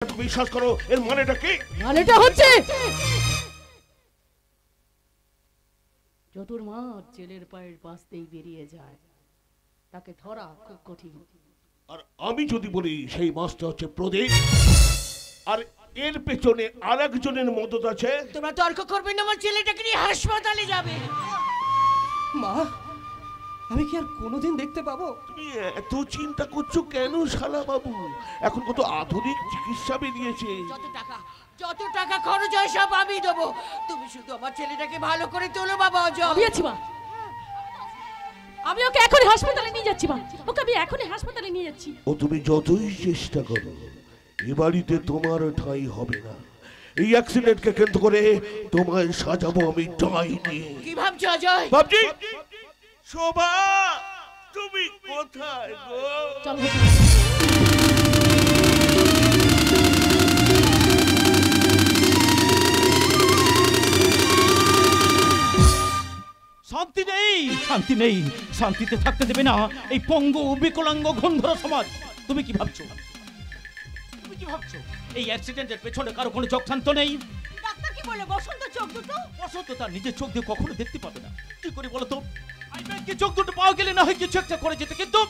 বিশ্বাস করো এর মানেটা কি? মানেটা হচ্ছে যতর মা জেলের পায়ের পাশতেই বেরিয়ে যায় তাকে ধরা খুব কঠিন। আর আমি যদি বলি সেই মাছটা হচ্ছে প্রদীপ, আর এর পেছনে আরেকজনের মদত আছে। তোমরা তর্ক করবে না, আমার ছেলেটাকে নিয়ে হাসপাতালে যাবে। মা, আমি কি আর কোনোদিন দেখতে পাবো? তুমি এত চিন্তা করছো কেন শালা বাবু? এখন কত আধুনিক চিকিৎসা বেরিয়েছে। যত টাকা খরচ হয় সব আমি দেবো, তুমি শুধু আমার ছেলেটাকে ভালো করে তোলো বাবা। আমি আছি মা, আমি ওকে এখনই হাসপাতালে নিয়ে যাচ্ছি মা, ওকে আমি এখনই হাসপাতালে নিয়ে যাচ্ছি। ও তুমি যতই চেষ্টা করো এ বাড়িতে তোমার ঠাঁই হবে না। এই অ্যাক্সিডেন্টকে কেন্দ্র করে তোমায় সাজাবো আমি ডাইনি। কি ভাবছো অজয়? ভাবছি শোভা তুমি কোথায় গো? চলো শান্তি নেই, শান্তি নেই, শান্তিতে থাকতে দেবে না এই পঙ্গু বিকলাঙ্গ গন্ধর সমাজ। তুমি কি ভাবছো? তুমি কি ভাবছো এই অ্যাক্সিডেন্টের পেছনে কারো কোনো চক্রান্ত নেই? ডাক্তার কি বলে বসন্ত চোখ দুটো? বসন্ত তার নিজের চোখ দিয়ে কখনো দেখতে পাবে না। কি করে বলো তো? কি চোখ দুটো পাওয়া গেলে না হয় কিছু একটা করে যেতে, কিন্তু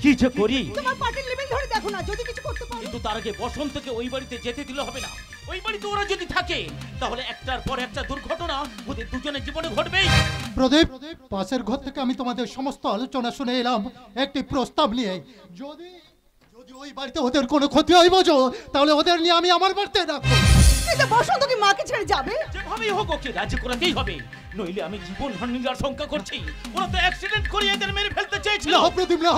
কি যে করি। তোমার পার্টির লেভেল ধরে দেখো না, যদি কিছু করতে পারো। কিন্তু তার আগে বসন্তকে ওই বাড়িতে যেতে দিলে হবে না। ওই বাড়িতে ওরা যদি থাকে তাহলে একটার পর একটা দুর্ঘটনা ওদের দুজনের জীবনে ঘটবেই। প্রদীপ, পাশের ঘর থেকে আমি তোমাদের সমস্ত আলোচনা শুনে এলাম একটি প্রস্তাব নিয়ে। যদি যদি ওই বাড়িতে ওদের কোনো ক্ষতি হয় বোঝো, তাহলে ওদের নিয়ে আমি আমার বাড়িতে রাখবো। কিন্তু বসন্ত কি মাকে ছেড়ে যাবে? যেভাবেই হোক ওকে রাজি করাতেই হবে, নইলে আমি জীবন হানির আশঙ্কা করছি। ওরা তো অ্যাক্সিডেন্ট করে এদের মেরে ফেলতে চেয়েছিল। না প্রদীপ না,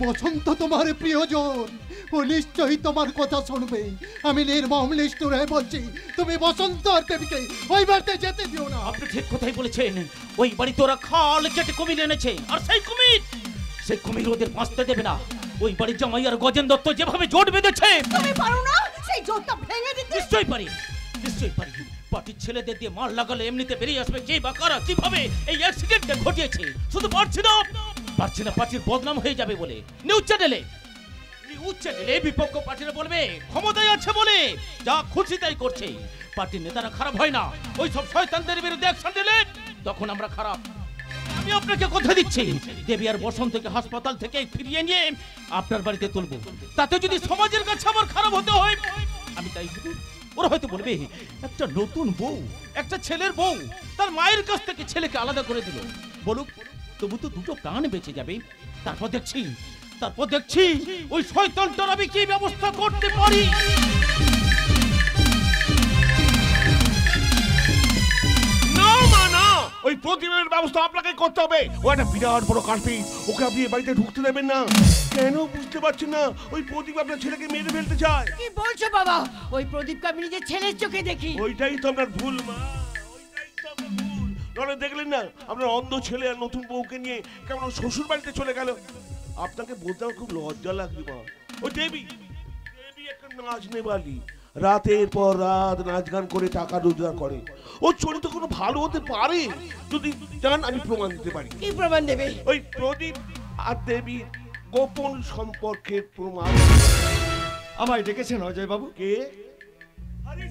বসন্ত তোমার প্রিয়জন, ও নিশ্চয়ই তোমার কথা শুনবে। আমি নির্মম নিষ্ঠুর হয়ে বলছি, তুমি বসন্ত আর দেবীকে ওই বাড়িতে যেতে দিও না। আপনি ঠিক কথাই বলেছেন। ওই বাড়িতে ওরা খাল কেটে কুমির এনেছে, আর সেই কুমির ওদের বাঁচতে দেবে না। ওই বাড়ির জামাই আর গজেন দত্ত যেভাবে জোট বেঁধেছে, তুমি পারো না সেই জোটটা ভেঙে দিতে? নিশ্চয়ই পারি, নিশ্চয়ই পারি। পার্টির ছেলেদের দিয়ে মার লাগালে এমনিতে বেরিয়ে আসবে কে বা কারা কিভাবে এই অ্যাক্সিডেন্টটা ঘটিয়েছে। শুধু পারছি না পার্টির বদনাম হয়ে যাবে বলে নিউজ চ্যানেলে বিপক্ষ পার্টিরা বলবে ক্ষমতায় আছে বলে যা খুশি তাই করছে। পার্টির নেতারা খারাপ হয় না, ওই সব শয়তানদের বিরুদ্ধে অ্যাকশন দিলে তখন আমরা খারাপ। আমি আপনাকে কথা দিচ্ছি, দেবী আর বসন্তকে হাসপাতাল থেকে ফিরিয়ে নিয়ে আপনার বাড়িতে তুলবো। তাতে যদি সমাজের কাছে আমার খারাপ হতে হয় আমি তাই করব। ওরা হয়তো বলবে একটা নতুন বউ, একটা ছেলের বউ তার মায়ের কাছ থেকে ছেলেকে আলাদা করে দিল। বলুক, তবু তো দুটো প্রাণ বেঁচে যাবে। তারপর দেখছি ওই শয়তানটার আমি কি ব্যবস্থা করতে পারি। ওই প্রতিমার ব্যবস্থা আপনাকে করতে হবে। ও একটা বিরাট বড় কার্পিট, ওকে আপনি এই বাড়িতে ঢুকতে দেবেন না। কেন বুঝতে পারছেন না? ওই প্রদীপ আপনার ছেলেকে মেরে ফেলতে চায়। কি বলছো বাবা? ওই প্রদীপকে আমি নিজের ছেলের চোখে দেখি। ওইটাই তো আপনার ভুল মা, ওইটাই তো আপনার ভুল। নলে দেখলেন না আপনার অন্ধ ছেলে আর নতুন বউকে নিয়ে কেমন শ্বশুর বাড়িতে চলে গেল। আপনাকে বলতে আমার খুব লজ্জা লাগবে মা। ওই দেবী একটা নাচ নেবালি, রাতের পর রাত নাচ গান করে টাকা রোজগার করে। ও চরিত্র কোনো ভালো হতে পারে যদি জান, আমি প্রমাণ দিতে পারি। কি প্রমাণ দেবে? ওই প্রদীপ আর দেবীর গোপন সম্পর্কের প্রমাণ। আমায় ডেকেছেন অজয় বাবু? কে? আরে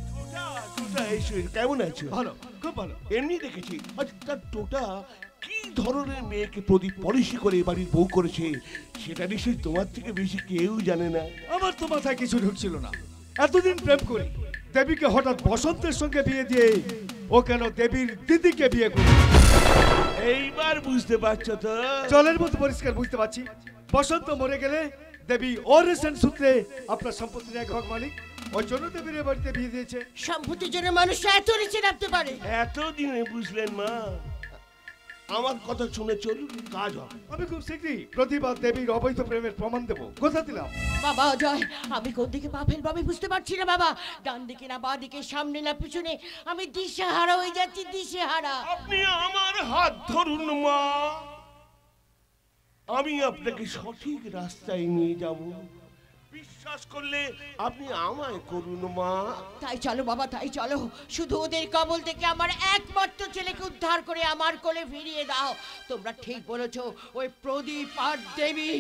টোটা, এসো। কেমন আছো? ভালো, খুব ভালো। এমনি দেখেছি। আচ্ছা, তার টোটা কি ধরনের মেয়েকে প্রদীপ পলিশি করে বাড়ির বউ করেছে সেটা নিশ্চয়ই তোমার থেকে বেশি কেউ জানে না। আমার তো মাথায় কিছু ঢুকছিল না। এতদিন প্রেম করি, দেবীকে হঠাৎ বসন্তের সঙ্গে বিয়ে দিয়ে ও কেন দেবীর দিদিকে বিয়ে করে? এইবার বুঝতে পারছো তো? জলের মতো পরিষ্কার বুঝতে পারছি। বসন্ত মরে গেলে দেবী অরেশন সূত্রে আপনার সম্পত্তির এক ভাগ মালিক। ওই জন্য দেবীর এ বাড়িতে বিয়ে দিয়েছে। সম্পত্তির জন্য মানুষ এত নিচে নামতে পারে? এতদিনে বুঝলেন মা? আমার কথা শুনে চলুন, কাজ হবে। আমি খুব শীঘ্রই প্রদীপ আর দেবীর অবৈধ প্রেমের প্রমাণ দেবো, কথা দিলাম। বাবা অজয়, আমি কোন দিকে পা ফেলবো আমি বুঝতে পারছি না বাবা। ডান দিকে না বাঁ দিকে, সামনে না পিছনে, আমি দিশেহারা হয়ে যাচ্ছি, দিশেহারা। আপনি আমার হাত ধরুন মা, আমি আপনাকে সঠিক রাস্তায় নিয়ে যাব। বিশ্বাস করলে আপনি আমায় করুন মা। তাই চলো বাবা, তাই চলো। শুধু ওদের কবল থেকে আমার একমাত্র ছেলেকে উদ্ধার করে আমার কোলে ফিরিয়ে দাও। তোমরা ঠিক বলেছো, ওই প্রদীপ আর দেবী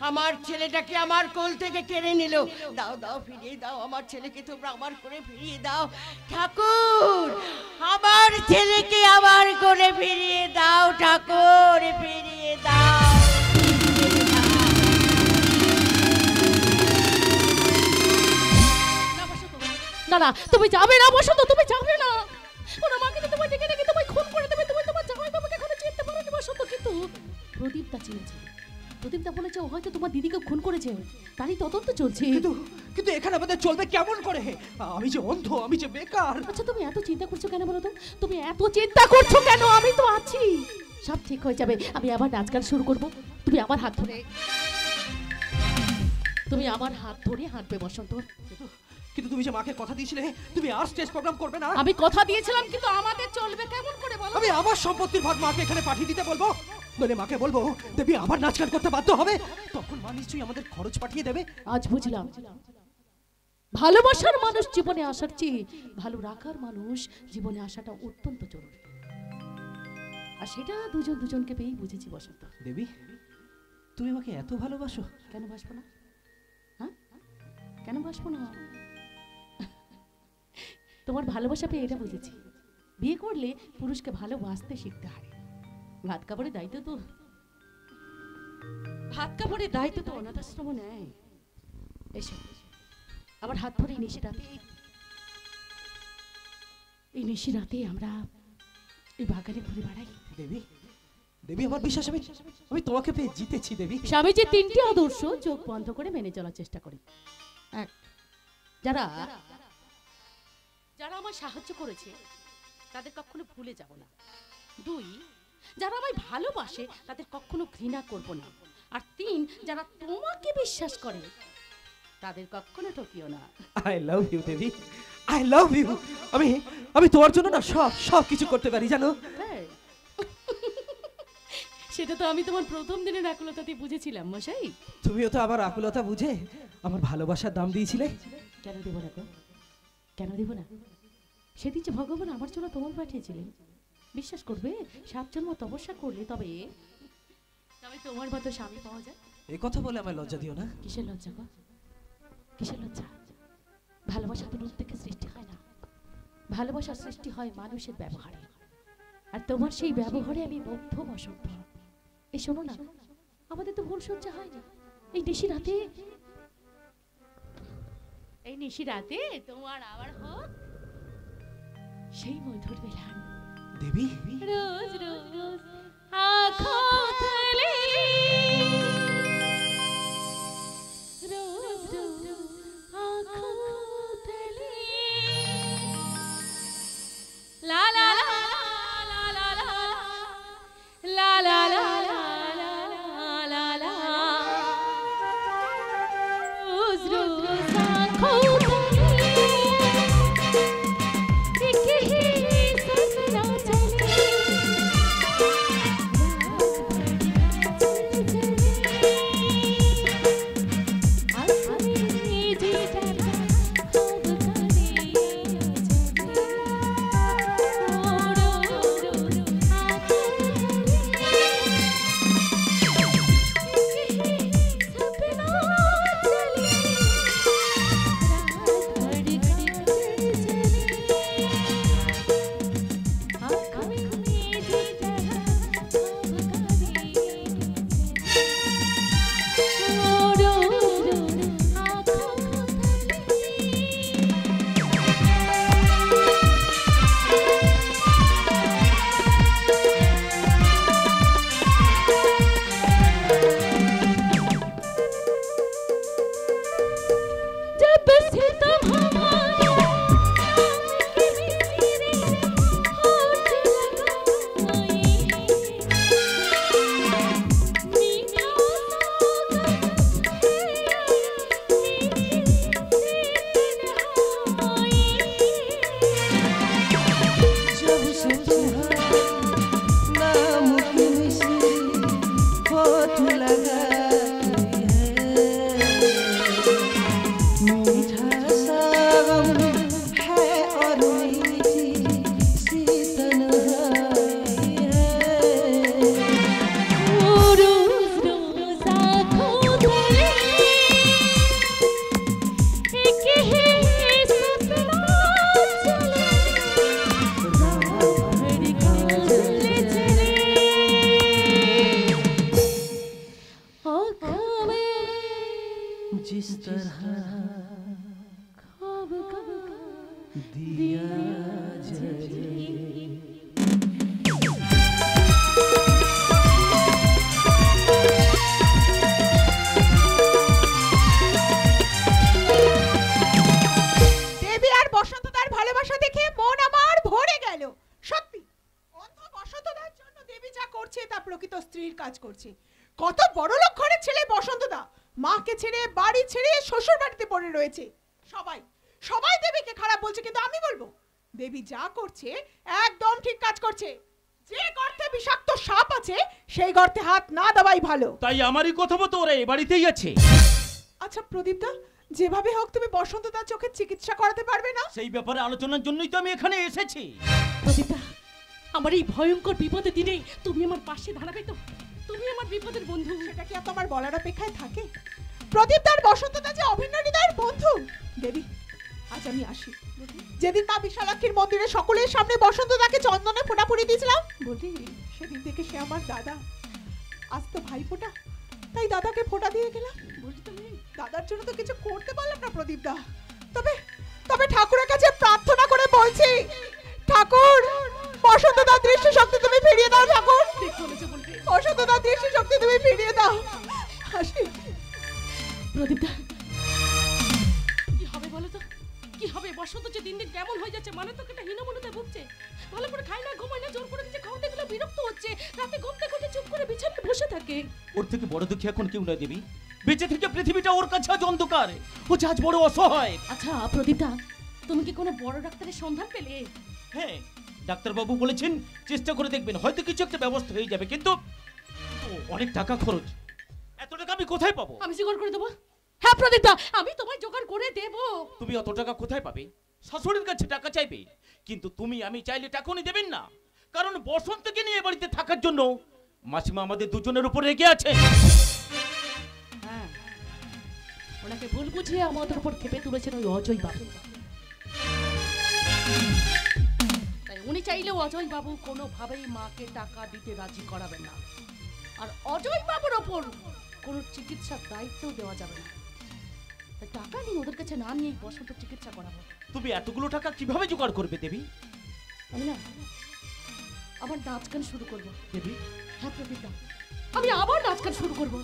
আমার ছেলেটাকে আমার কোল থেকে কেড়ে নিল। দাও দাও, ফিরিয়ে দাও আমার ছেলেকে, তোমরা আমার কোলে ফিরিয়ে দাও। ঠাকুর, আমার ছেলেকে আমার কোলে ফিরিয়ে দাও। ঠাকুর, ফিরিয়ে দাও। না না, তুমি যাবে না বসন্ত, তুমি যাবে না। ওরা মাকে তো তোমায় ডেকে ডেকে তোমায় খুন করে দেবে। তুমি তোমার জামাই বাবাকে এখনো চিনতে পারোনি বসন্ত। কিন্তু প্রদীপদা চিনেছে। প্রদীপদা বলেছে ও হয়তো তোমার দিদিকে খুন করেছে, তারই তদন্ত চলছে। কিন্তু এখানে আমাদের চলবে কেমন করে? আমি যে অন্ধ, আমি যে বেকার। আচ্ছা তুমি এত চিন্তা করছো কেন বলো তো? তুমি এত চিন্তা করছো কেন? আমি তো আছি, সব ঠিক হয়ে যাবে। আমি আবার নাচ গান শুরু করবো। তুমি আমার হাত ধরে, তুমি আমার হাত ধরে হাঁটবে বসন্ত। কিন্তু তুমি যে মাকে কথা দিয়েছিলে তুমি আর স্টেজ প্রোগ্রাম করবে না। আমি কথা দিয়েছিলাম, কিন্তু আমাদের চলবে কেমন করে বলো? আমি আমার সম্পত্তির ভাগ মাকে এখানে পাঠিয়ে দিতে বলবো, নইলে মাকে বলবো দেবী আবার নাচ গান করতে বাধ্য হবে। তখন মা নিশ্চয়ই আমাদের খরচ পাঠিয়ে দেবে। আজ বুঝলাম, ভালোবাসার মানুষ জীবনে আসার চেয়ে ভালো রাখার মানুষ জীবনে আসাটা অত্যন্ত জরুরি। আর সেটা দুজন দুজনকে পেয়েই বুঝেছি বসন্ত। দেবী, তুমি আমাকে এত ভালোবাসো? কেন বাসবো না? হ্যাঁ, কেন বাসবো না? তোমার ভালোবাসা পেয়ে এটা বুঝেছি, বিয়ে করলে পুরুষকে ভালোবাসতে শিখতে হয়। ভাত কাপড়ের দায়িত্ব তো অনাথ আশ্রম নেয়। এসো আবার হাত ধরে এই নিশি রাতে আমরা এই বাগানে ঘুরে বেড়াই। দেবী, দেবী আমার বিশ্বাস, আমি তোমাকে পেয়ে জিতেছি দেবী। স্বামীজির 3টি আদর্শ চোখ বন্ধ করে মেনে চলার চেষ্টা করি। 1, যারা আমায় সাহায্য করেছে তাদের কখনো ভুলে যাব না। 2, যারা আমায় ভালোবাসে তাদের কখনো ঘৃণা করব না। আর 3, যারা তোমাকে বিশ্বাস করে তাদের কখনো ঠকিও না। I love you Debi, I love you. আমি তোমার জন্য না সব কিছু করতে পারি জানো। সেটা তো আমি তোমার প্রথম দিনের আকুলতাতেই বুঝেছিলাম মশাই। তুমিও তো আবার আকুলতা বুঝে আমার ভালোবাসার দাম দিয়েছিলে। কেন দেব না গো? কেন দেব না? সেদিন যে ভগবান আমার জন্য তোমার পাঠিয়েছিলেন, বিশ্বাস করবে 7 জন্ম তপস্যা করলে তবে তোমার মতো স্বামী পাওয়া যায়। এই কথা বলে আমায় লজ্জা দিও না। কিসের লজ্জা গো? কিসের লজ্জা? ভালোবাসা তো রূপ থেকে সৃষ্টি হয় না, ভালোবাসার সৃষ্টি হয় মানুষের ব্যবহারে। আর তোমার সেই ব্যবহারে আমি বদ্ধ বসন্ত। এই শোনো না, আমাদের তো ভুল সজ্জা হয়নি। এই নিশি রাতে তোমার আবার হোক সেই মধুর বেলান। দেবী, রোজ রোজ আঁখো তলে, রোজ রোজ আঁখো তলে, লা লা লা লা লা লা লা লা লা লা, রোজ রোজ আঁখো दिया जले। দেবী আর বসন্তদার ভালোবাসা দেখে মন আমার ভরে গেল। সত্যি অন্ধ বসন্তদার জন্য দেবী যা করছে তা প্রকৃত স্ত্রীর কাজ করছে। কত বড় লোক ঘরের ছেলে বসন্তদা, মাকে ছেড়ে বাড়ি ছেড়ে শ্বশুর বাড়িতে পড়ে রয়েছে। সবাই সবাই দেবীকে খারাপ বলছে, কিন্তু আমি বলবো দেবী যা করছে একদম ঠিক কাজ করছে। যে গর্তে বিষাক্ত সাপ আছে সেই গর্তে হাত না দেওয়াই ভালো। তাই আমারই কথা মতো ওরা এ বাড়িতেই আছে। আচ্ছা প্রদীপদা, যেভাবে হোক তুমি বসন্তদার চোখের চিকিৎসা করাতে পারবে না? সেই ব্যাপারে আলোচনার জন্যই তো আমি এখানে এসেছি। প্রদীপদা, আমার এই ভয়ঙ্কর বিপদের দিনে তুমি আমার পাশে দাঁড়াবে তো? তুমি আমার বিপদের বন্ধু। সেটা কি তোমার বলার অপেক্ষায় থাকে? প্রদীপদার বসন্তদা যে অভিন্ন হৃদয়ের বন্ধু। দেবী আজ আমি আসি। যেদিন মা বিশালাক্ষীর মন্দিরে সকলের সামনে বসন্তদাকে চন্দনে ফোঁটা পরিয়ে দিয়েছিলাম, বলি সেদিন থেকে সে আমার দাদা। আজ তো ভাই ফোঁটা, তাই দাদাকে ফোঁটা দিয়ে গেলাম। বলি তুমি দাদার জন্য তো কিছু করতে পারলাম না প্রদীপদা। তবে তবে ঠাকুরের কাছে প্রার্থনা করে বলছি, ঠাকুর বসন্তদার দৃষ্টি শক্তি তুমি ফিরিয়ে দাও। ঠাকুর বসন্তদার দৃষ্টি শক্তি তুমি ফিরিয়ে দাও। হাসি প্রদীপদা, কি হবে বলো তো? কি হবে? বসন্ত যে দিন দিন কেমন হয়ে যাচ্ছে, মানে তো একটা হীনমন্যতায় ভুগছে। ভালো করে খায় না, ঘুমায় না, জোর করে কিছু খাওয়াতে গেলে বিরক্ত হচ্ছে। রাতে ঘুমতে ঘুমতে চুপ করে বিছানায় বসে থাকে। ওর থেকে বড় দুঃখী এখন কেউ নয় দেবী। বেঁচে থেকে পৃথিবীটা ওর কাছে আজ অন্ধকার। ও যে আজ বড় অসহায়। আচ্ছা প্রদীপদা, তুমি কি কোনো বড় ডাক্তারের সন্ধান পেলে? হ্যাঁ, ডাক্তারবাবু বলেছেন চেষ্টা করে দেখবেন, হয়তো কিছু একটা ব্যবস্থা হয়ে যাবে, কিন্তু অনেক টাকা খরচ। এত টাকা আমি কোথায় পাবো? আমি জোগাড় করে দেবো। হ্যাঁ প্রদীপদা, আমি তোমায় জোগাড় করে দেবো। তুমি অত টাকা কোথায় পাবে? শাশুড়ির কাছে টাকা চাইবে, কিন্তু তুমি আমি চাইলে টাকা উনি দেবেন না। কারণ বসন্তকে নিয়ে বাড়িতে থাকার জন্য মাসিমা আমাদের দুজনের উপর রেগে আছে। হ্যাঁ, ওনাকে ভুল বুঝিয়ে আমাদের উপর খেপে তুলেছেন ওই অজয় বাবু। তাই উনি চাইলেও অজয় বাবু কোনোভাবেই মাকে টাকা দিতে রাজি করাবেন না। আর অজয় বাবুর ওপর কোনো চিকিৎসার দায়িত্ব দেওয়া যাবে না। তাই টাকা নিয়ে ওদের কাছে না নিয়েই বসন্ত চিকিৎসা করাবো। তুমি এতগুলো টাকা কিভাবে জোগাড় করবে দেবী? আমি না আবার নাচ গান শুরু করবো। দেবী? হ্যাঁ প্রদীপদা, আমি আবার নাচ গান শুরু করবো।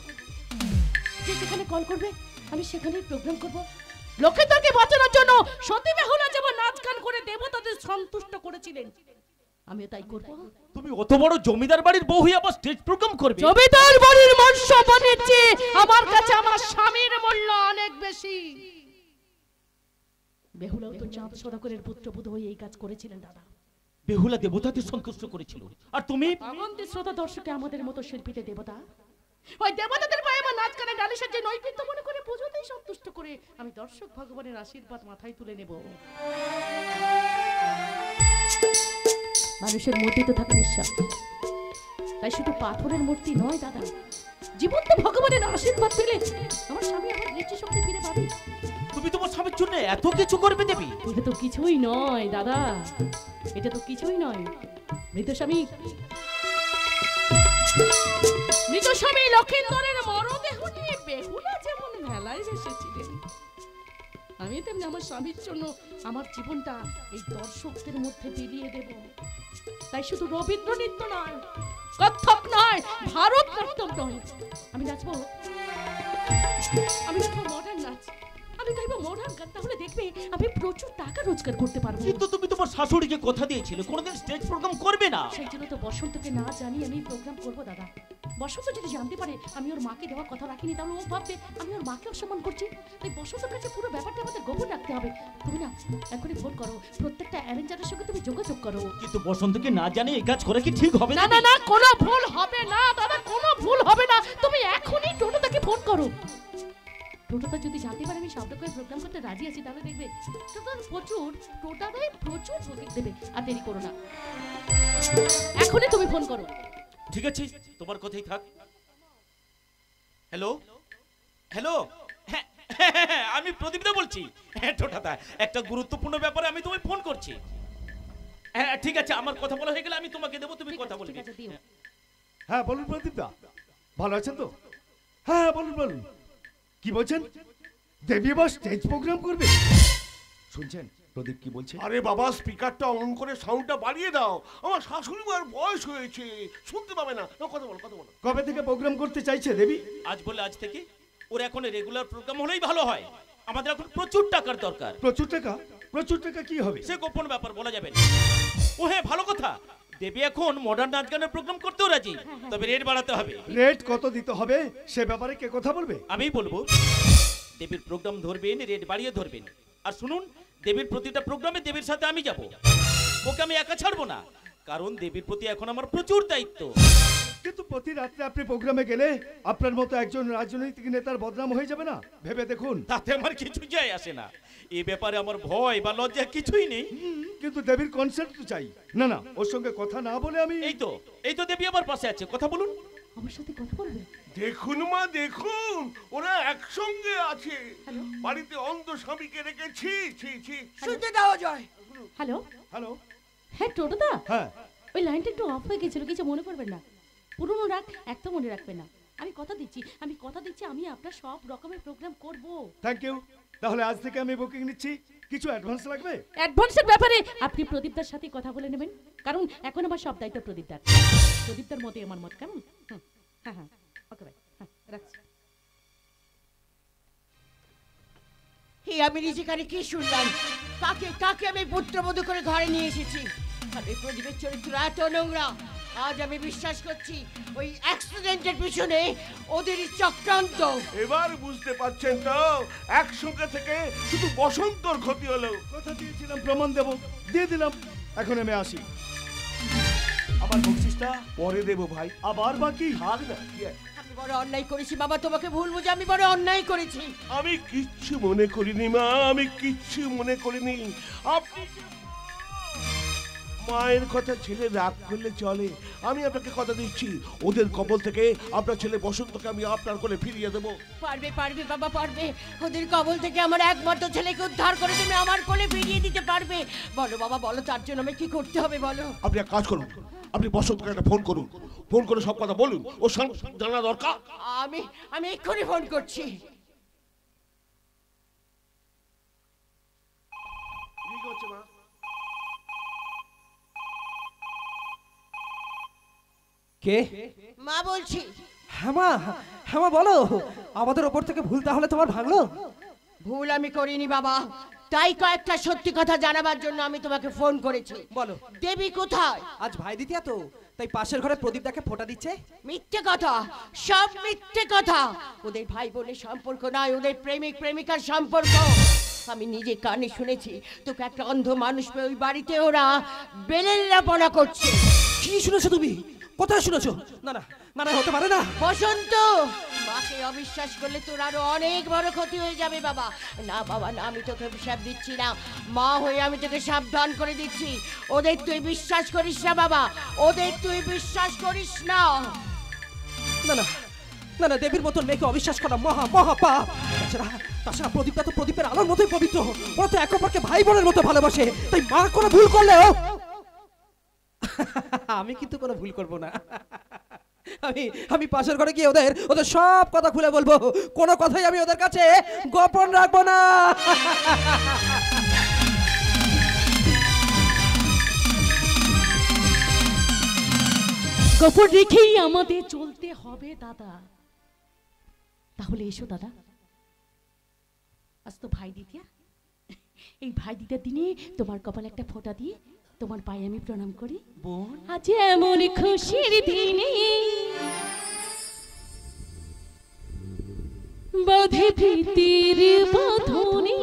যে যেখানে কল করবে আমি সেখানেই প্রোগ্রাম করবো। লোকেদেরকে বাঁচানোর জন্য সতী বেহুলা যেমন নাচ গান করে দেবতাদের সন্তুষ্ট করেছিলেন, আমিও তাই করবো। তুমি অত বড় জমিদার বাড়ির বউ হয়ে আবার স্টেজ প্রোগ্রাম করবে? জমিদার বাড়ির মান সম্মানের চেয়ে আমার কাছে আমার স্বামীর মূল্য অনেক বেশি। বেহুলাও তো চাঁদ সদাগরের পুত্রবধূ হয়ে এই কাজ করেছিলেন দাদা। বেহুলা দেবতাদের সন্তুষ্ট করেছিল, আর তুমি? আগন্তুক শ্রোতা দর্শকে আমাদের মতো শিল্পীতে দেবতা, ওই দেবতাদের পায়ে আমার নাচ গানে ডালিশের যে নৈবেদ্য মনে করে পুজোতেই সন্তুষ্ট করে আমি দর্শক ভগবানের আশীর্বাদ মাথায় তুলে নেব। মানুষের মূর্তি তো থাকে নিঃশ্বাস, তাই শুধু পাথরের মূর্তি নয় দাদা, জীবন্ত ভগবানের আশীর্বাদ পেলে আমার স্বামী আমার দৃষ্টিশক্তি ফিরে পাবে। তুমি তোমার স্বামীর জন্য এত কিছু করবে দেবী? এটা তো কিছুই নয় দাদা, এটা তো কিছুই নয়। মৃত স্বামী লক্ষিন্দরের মরদেহ নিয়ে বেহুলা যেমন মেলায় এসেছিলেন, আমি তেমনি আমার স্বামীর জন্য আমার জীবনটা এই দর্শকদের মধ্যে বিলিয়ে দেব। তাই শুধু রবীন্দ্র নৃত্য নয়, কত্থক নয়, ভারতনাট্যম নয়, আমি নাচবো মডার্ন নাচ, আমি গাইবো মডার্ন গান। তাহলে দেখবে আমি প্রচুর টাকা রোজগার করতে পারবো। কিন্তু তুমি তোমার শাশুড়িকে কথা দিয়েছিলে কোনোদিন স্টেজ প্রোগ্রাম করবে না। সেই জন্য তো বসন্তকে না জানি আমি প্রোগ্রাম করবো দাদা। বসন্ত যদি জানতে পারে আমি ওর মাকে দেওয়ার কথা রাখিনি, তাহলে ও ভাববে আমি ওর মাকে অসম্মান করছি। তাই বসন্তের কাছে পুরো ব্যাপারটা আমাদের গোপন রাখতে হবে। তুমি না এখনই ফোন করো, প্রত্যেকটা অ্যারেঞ্জারের সঙ্গে তুমি যোগাযোগ করো। কিন্তু বসন্তকে না জানি এই কাজ করা কি ঠিক হবে? না না না, কোনো ভুল হবে না দাদা, কোনো ভুল হবে না। তুমি এখনই টোটোটাকে ফোন করো। টোটোটা যদি জানতে পারে আমি সব রকমের প্রোগ্রাম করতে রাজি আছি, তাহলে দেখবে টোটাটাই প্রচুর প্রতীক দেবে। আর দেরি করো না, এখনই তুমি ফোন করো। ঠিক আছে, তোমার কথাই থাক। হ্যালো হ্যালো, হ্যাঁ আমি প্রদীপদা বলছি। হ্যাঁ টোটাদা, একটা গুরুত্বপূর্ণ ব্যাপারে আমি তোমায় ফোন করছি। হ্যাঁ ঠিক আছে, আমার কথা বলা হয়ে গেলে আমি তোমাকে দেবো, তুমি কথা বলবে। হ্যাঁ বলুন প্রদীপদা, ভালো আছেন তো? হ্যাঁ বলুন বলুন, কি বলছেন? দেবী এবার স্টেজ প্রোগ্রাম করবে? শুনছেন প্রদীপ কি বলছে? আরে বাবা, স্পিকারটা অন করে সাউন্ডটা বাড়িয়ে দাও। আমার শাশুড়ি মার বয়স হয়েছে, শুনতে পাবে না। কথা বলো, কথা বলো। কবে থেকে প্রোগ্রাম করতে চাইছে দেবী? আজ বলে আজ থেকে। ওর এখন রেগুলার প্রোগ্রাম হলেই ভালো হয়। আমাদের এখন প্রচুর টাকার দরকার। প্রচুর টাকা? প্রচুর টাকা কি হবে? সে গোপন ব্যাপার, বলা যাবে না। ও হ্যাঁ, ভালো কথা, দেবী এখন মডার্ন নাচ গানের প্রোগ্রাম করতেও রাজি, তবে রেট বাড়াতে হবে। রেট কত দিতে হবে সে ব্যাপারে কে কথা বলবে? আমিই বলবো। দেবীর প্রোগ্রাম ধরবেন, রেট বাড়িয়ে ধরবেন। আর শুনুন, দেবীর প্রতিটা প্রোগ্রামে দেবীর সাথে আমি যাব। ওকে আমি একা ছাড়বো না, কারণ দেবীর প্রতি এখন আমার প্রচুর দায়িত্ব। কিন্তু প্রতি রাত্রে আপনি প্রোগ্রামে গেলে আপনার মতো একজন রাজনৈতিক নেতার বদনাম হয়ে যাবে না? ভেবে দেখুন। তাতে আমার কিছু যায় আসে না। এই ব্যাপারে আমার ভয় বা লজ্জা কিছুই নেই। কিন্তু দেবীর কনসেন্ট তো চাই। না না, ওর সঙ্গে কথা না বলে আমি এই তো দেবী আমার পাশে আছে, কথা বলুন। আমার সাথে কথা বলবে? দেখুন মা, দেখুন, ওরা একসঙ্গে আছে। বাড়িতে অন্ধ স্বামীকে রেখেছি। শুনতে দাও অজয়। Hello hello. হ্যাঁ টোটোদা, হ্যাঁ ওই লাইনটা একটু অফ হয়ে গেছিল, কিছু মনে করবেন না। পুরনো রাগ একদম মনে রাখবেন না। আমি কথা দিচ্ছি আমি আপনার সব রকমের প্রোগ্রাম করব। Thank you. তাহলে আজ থেকে আমি বুকিং নিচ্ছি। কিছু অ্যাডভান্স লাগবে? অ্যাডভান্সের ব্যাপারে আপনি প্রদীপদার সাথে কথা বলে নেবেন, কারণ এখন আমার সব দায়িত্ব প্রদীপদার মতে আমার মত। কেমন? হ্যাঁ হ্যাঁ, ওকে ভাই, হ্যাঁ রাখছি। আমি নিজেখানে কি শুনলাম? কাকে আমি পুত্রবধূ করে ঘরে নিয়ে এসেছি? আরে প্রদীপের চরিত্র এত নোংরা। আজ আমি বিশ্বাস করছি ওই অ্যাক্সিডেন্টের পিছনে ওদেরই চক্রান্ত। এবার বুঝতে পারছেন তো, একসঙ্গে থেকে শুধু বসন্তর ক্ষতি হলো। কথা দিয়েছিলাম, প্রমাণ দেব, দিয়ে দিলাম। এখন আমি আসি। আবার বকশিসটা পরে দেবো ভাই। আবার বাকি? থাক না, কি আছে? আমি বড় অন্যায় করেছি বাবা, তোমাকে ভুল বুঝে আমি বড় অন্যায় করেছি। আমি কিচ্ছু মনে করিনি মা, আমি কিচ্ছু মনে করিনি। আপনি মায়ের কথা ছেলে রাগ করলে চলে? আমি আপনাকে কথা দিচ্ছি, ওদের কবল থেকে আপনার ছেলে বসন্তকে আমি আপনার কোলে ফিরিয়ে দেবো। পারবে বাবা, পারবে। ওদের কবল থেকে আমার একমাত্র ছেলেকে উদ্ধার করে তুমি আমার কোলে ফিরিয়ে দিতে পারবে। বলো বাবা, বলো, তার জন্য আমি কি করতে হবে বলো। আপনি এক কাজ করুন, আপনি বসন্তকে একটা ফোন করুন, ফোন করে সব কথা বলুন, ও জানা দরকার। আমি এক্ষুনি ফোন করছি। ঠিক হচ্ছে মা। কে? মা বলছি। হ্যাঁ বলো। আমাদের ওপর থেকে ভুল তাহলে তোমার ভাঙলো? ভুল আমি করিনি বাবা, তাই কয়েকটা সত্যি কথা জানাবার জন্য আমি তোমাকে ফোন করেছি। বলো। দেবী কোথায়? আজ ভাই দ্বিতীয়া তো, তাই পাশের ঘরে প্রদীপদাকে ফোঁটা দিচ্ছে। মিথ্যে কথা, সব মিথ্যে কথা। ওদের ভাই বোনের সম্পর্ক নয়, ওদের প্রেমিক প্রেমিকার সম্পর্ক। আমি নিজে কানে শুনেছি তোকে একটা অন্ধ মানুষ পেয়ে ওই বাড়িতে ওরা বেলেল্লাপনা করছে। কি শুনেছো তুমি? কোথায় শুনেছো? না না না না, হতে পারে না। বসন্ত, মাকে অবিশ্বাস করলে তোর আরো অনেক বড় ক্ষতি হয়ে যাবে বাবা। না বাবা না, আমি তোকে অভিশাপ দিচ্ছি না, মা হয়ে আমি তোকে সাবধান করে দিচ্ছি। ওদের তুই বিশ্বাস করিস না বাবা, ওদের তুই বিশ্বাস করিস না। না না না না, দেবীর মতন মেয়েকে অবিশ্বাস করা মহা মহা পাপ। তাছাড়া প্রদীপটা তো প্রদীপের আলোর মতোই পবিত্র। ওরা তো একে অপরকে ভাই বোনের মতো ভালোবাসে, তাই মা কোনো ভুল করলেও আমি কিন্তু কোনো ভুল করব না। আমি পাশের ঘরে গিয়ে ওদের সব কথা খুলে বলবো, কোনো কথাই আমি ওদের কাছে গোপন রাখবো না। গোপন রেখেই আমাদের চলতে হবে দাদা। তাহলে এসো দাদা, আজ তো ভাই দ্বিতীয়া। এই ভাই দ্বিতীয়ার দিনে তোমার কপালে একটা ফোঁটা দিয়ে তোমার পায়ে আমি প্রণাম করি। আজ এমন খুশির দিনে বাঁধে প্রীতির বাঁধনে,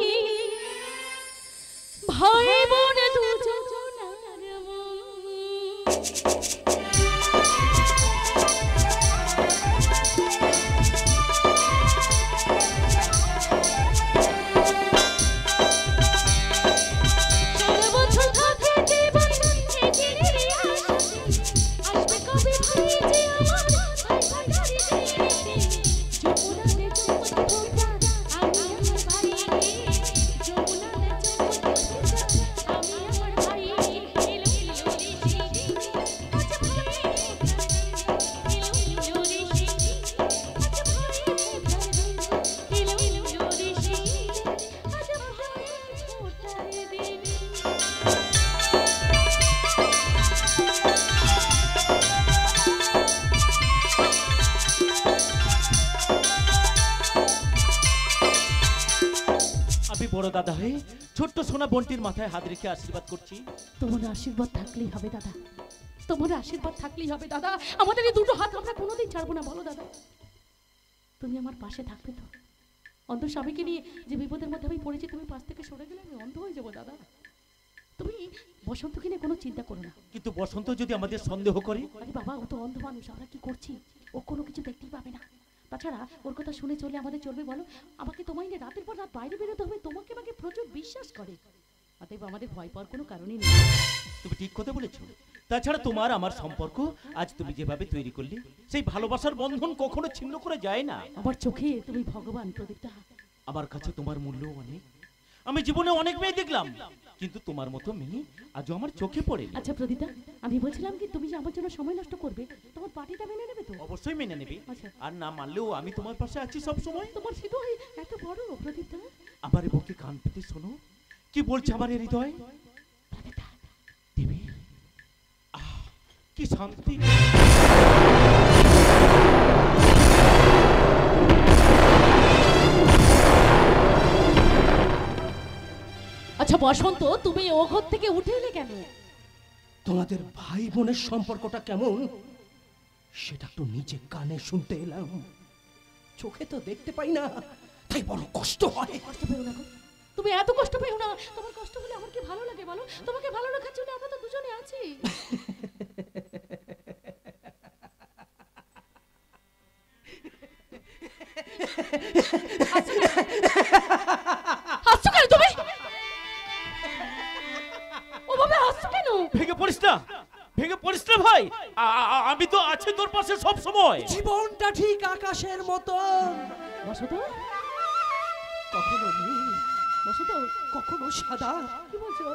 ভাই বোন দুজনার বড় দাদা হয়ে ছোট্ট সোনা বোনটির মাথায় হাত রেখে আশীর্বাদ করছি। তোমার আশীর্বাদ থাকলেই হবে দাদা, তোমার আশীর্বাদ থাকলেই হবে দাদা। আমাদের এই দুটো হাত আমরা কোনোদিন ছাড়বো না, বলো দাদা। তুমি আমার পাশে থাকবে তো? অন্ধ স্বামীকে নিয়ে যে বিপদের মধ্যে আমি পড়েছি, তুমি পাশ থেকে সরে গেলে আমি অন্ধ হয়ে যাবো দাদা। তুমি বসন্তকে নিয়ে কোনো চিন্তা করো না। কিন্তু বসন্ত যদি আমাদের সন্দেহ করে? আরে বাবা, ও তো অন্ধ মানুষ, আমরা কি করছি? ও কোনো কিছু দেখতেই পাবে না। তাছাড়া ওর কথা শুনে চলে আমাদের চলবে বলো? আমাকে তোমায় নিয়ে রাতের পর রাত বাইরে বেরোতে হবে, তোমাকে আমাকে প্রচুর বিশ্বাস করে, অতএব আমাদের ভয় পাওয়ার কোনো কারণই নেই। তুমি ঠিক কথা বলেছো। তাছাড়া তোমার আমার সম্পর্ক আজ তুমি যেভাবে তৈরি করলে, সেই ভালোবাসার বন্ধন কখনো ছিন্ন করে যায় না। আমার চোখে তুমি ভগবান প্রদীপটা। আমার কাছে তোমার মূল্য অনেক। আমি জীবনে অনেক মেয়ে দেখলাম, কিন্তু তোমার মতো মেয়ে আজও আমার চোখে পড়ে। আচ্ছা প্রদীপটা, আমি বলছিলাম কি, তুমি যে আমার জন্য সময় নষ্ট করবে, তোমার পার্টিটা মেনে নেবে তো? অবশ্যই মেনে নেবে। আচ্ছা। আর না মানলেও আমি তোমার পাশে আছি সব সময়। তোমার হৃদয় এত বড় প্রদীপটা। আমার বুকে কান পেতে শোনো কি বলছে আমার হৃদয়। দেবী, কি শান্তি। আচ্ছা বসন্ত, তুমি ও ঘর থেকে উঠে এলে কেন? তোমাদের ভাই বোনের সম্পর্কটা কেমন সেটা একটু নিজে কানে শুনতে এলাম। চোখে তো দেখতে পাই না, তাই বড় কষ্ট হয়। কষ্ট পেও না গো, তুমি এত কষ্ট পেও না। তোমার কষ্ট হলে আমার কি ভালো লাগে বলো? তোমাকে ভালো রাখার জন্য আমরা তো দুজনে আছি। হাসছো কেন তুমি? ওভাবে হাসছো কেন? ভেঙে পড়িস না, ভেঙে পড়িস না ভাই। আমি তো আছি তোর পাশে সব সময়। জীবনটা ঠিক আকাশের মতো, বসন্ত কখনো নীল, বসন্ত কখনো সাদা, কি বলছো?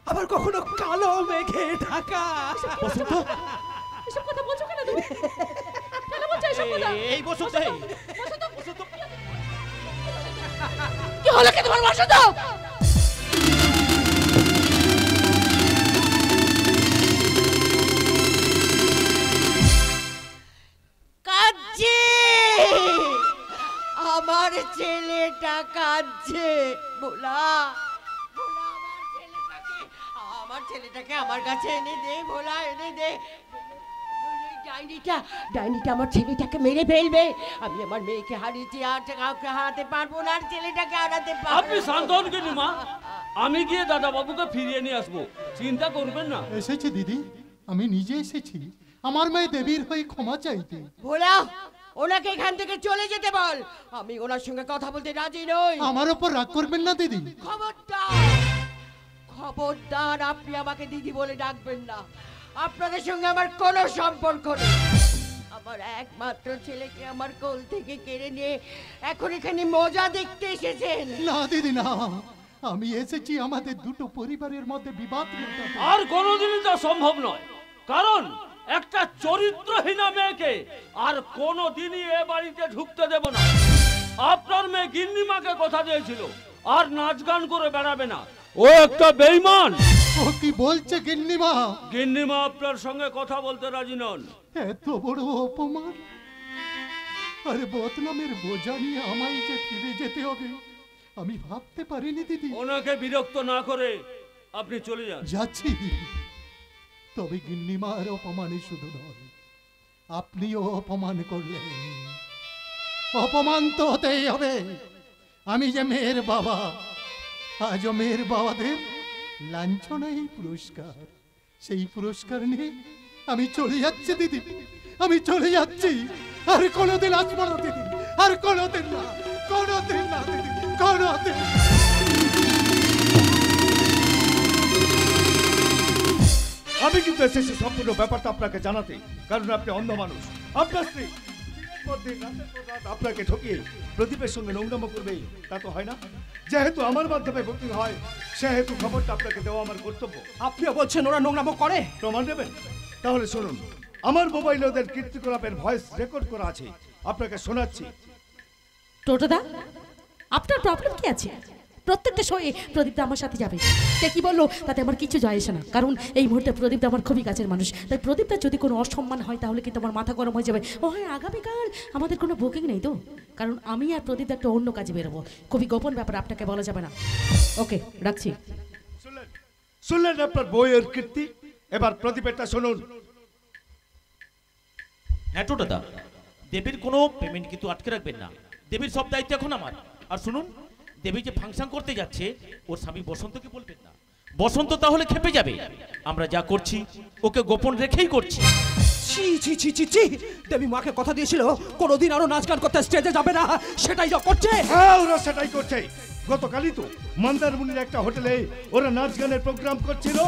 আবার কখনো কালো মেঘে ঢাকা। বসন্ত, এসব কথা বলছো কেন তুমি? কেন বলছো এসব কথা? এই বসন্ত, বসন্ত কি হলো কি তোমার বসন্ত? কাঁদছে, আমার ছেলেটা কাঁদছে। ভোলা, ভোলা, আমার ছেলেটাকে আমার কাছে এনে দে। ভোলা, এনে দে। ডাইনিটা আমার ছেলেটাকে মেরে ফেলবে। আমি আমার মেয়েকে হারিয়েছি, আর কাউকে হারাতে পারবো না, আর ছেলেটাকে হারাতে পারবো। আপনি শান্ত হন কিন্তু মা, আমি গিয়ে দাদা বাবুকে ফিরিয়ে নিয়ে আসবো, চিন্তা করবেন না। এসেছি দিদি, আমি নিজে এসেছি আমার মেয়ে দেবীর হয়ে ক্ষমা চাইতে। ভোলা, ওনাকে এখান থেকে চলে যেতে বল, আমি ওনার সঙ্গে কথা বলতে রাজি নই। আমার ওপর রাগ করবেন না দিদি। খবরদার, খবরদার, আপনি আমাকে দিদি বলে ডাকবেন না। আপনাদের সঙ্গে আমার কোনো সম্পর্ক নেই। আমার একমাত্র ছেলেকে আমার কোল থেকে কেড়ে নিয়ে এখন এখানে মজা দেখতে এসেছেন। না দিদি না, আমি এসেছি আমাদের দুটো পরিবারের মধ্যে বিবাদ মেটাতে। আর কোনোদিনই তা সম্ভব নয়, কারণ একটা চরিত্রহীনা মেয়েকে আর কোনোদিনই এ বাড়িতে ঢুকতে দেব না। আপনার মেয়ে গিন্নিমাকে কথা দিয়েছিল আর নাচ গান করে বেড়াবে না, ও একটা বেঈমান। ও কি বলছে গিন্নিমা? গিন্নিমা আপনার সঙ্গে কথা বলতে রাজি নন। এত বড় অপমান! আরে বদনামের বোঝা নিয়ে আমায় যে ফিরে যেতে হবে আমি ভাবতে পারিনি দিদি। ওনাকে বিরক্ত না করে আপনি চলে যান। যাচ্ছি, তবে গিন্নিমার অপমানে শুধু নয়, আপনিও অপমান করলেন। অপমান তো হতেই হবে। আমি যে মেয়ের বাবা, আজও মেয়ের বাবাদের লাঞ্ছনাই পুরস্কার। সেই পুরস্কার নিয়ে আমি চলে যাচ্ছি দিদি, আমি চলে যাচ্ছি। আর কোনোদিন আসবো না দিদি, আর কোনোদিন না, কোনোদিন না দিদি, কোনোদিন। আমি কিন্তু এসেছি সম্পূর্ণ ব্যাপারটা আপনাকে জানাতে, কারণ আপনি অন্ধ মানুষ। আপনার স্ত্রী আপনাকে ঠকিয়ে প্রদীপের সঙ্গে নোংরামো করবে, তা তো হয় না। যেহেতু আমার মাধ্যমে ভর্তি হয়, সেহেতু খবরটা আপনাকে দেওয়া আমার কর্তব্য। আপনিও বলছেন ওরা নোংরামো করে? প্রমাণ দেবেন? তাহলে শুনুন, আমার মোবাইলে ওদের কীর্তিকলাপের ভয়েস রেকর্ড করা আছে, আপনাকে শোনাচ্ছি। টোটোদা, আপনার প্রবলেম কি আছে? প্রত্যেকটা শোয়ে প্রদীপদা আমার সাথে যাবে। সে কি বললো তাতে আমার কিছু যায় আসে না, কারণ এই মুহূর্তে প্রদীপদা আমার খুবই কাছের মানুষ। তাই প্রদীপদা যদি কোনো অসম্মান হয় তাহলে কিন্তু আমার মাথা গরম হয়ে যাবে। ও হ্যাঁ, আগামীকাল আমাদের কোনো বুকিং নেই তো, কারণ আমি আর প্রদীপদা একটা অন্য কাজে বেরোবো। খুবই গোপন ব্যাপার, আপনাকে বলা যাবে না। ওকে, রাখছি। শুনলেন আপনার বইয়ের কীর্তি, এবার প্রদীপেরটা শুনুন। হ্যাঁ দাদা, দেবীর কোনো পেমেন্ট কিন্তু আটকে রাখবেন না। দেবীর সব দায়িত্ব এখন আমার। আর শুনুন, দেবী যে ফাংশন করতে যাচ্ছে ওর স্বামী বসন্তকে বলবেন না। বসন্ত তাহলে খেপে যাবে। আমরা যা করছি ওকে গোপন রেখেই করছি। ছি ছি ছি ছি ছি, দেবী মাকে কথা দিয়েছিল কোনোদিন আরো নাচ গান করতে স্টেজে যাবে না, সেটাই যা করছে। হ্যাঁ, ওরা সেটাই করছে। গতকালই তো মন্দারমণির একটা হোটেলে ওরা নাচ গানের প্রোগ্রাম করছিল।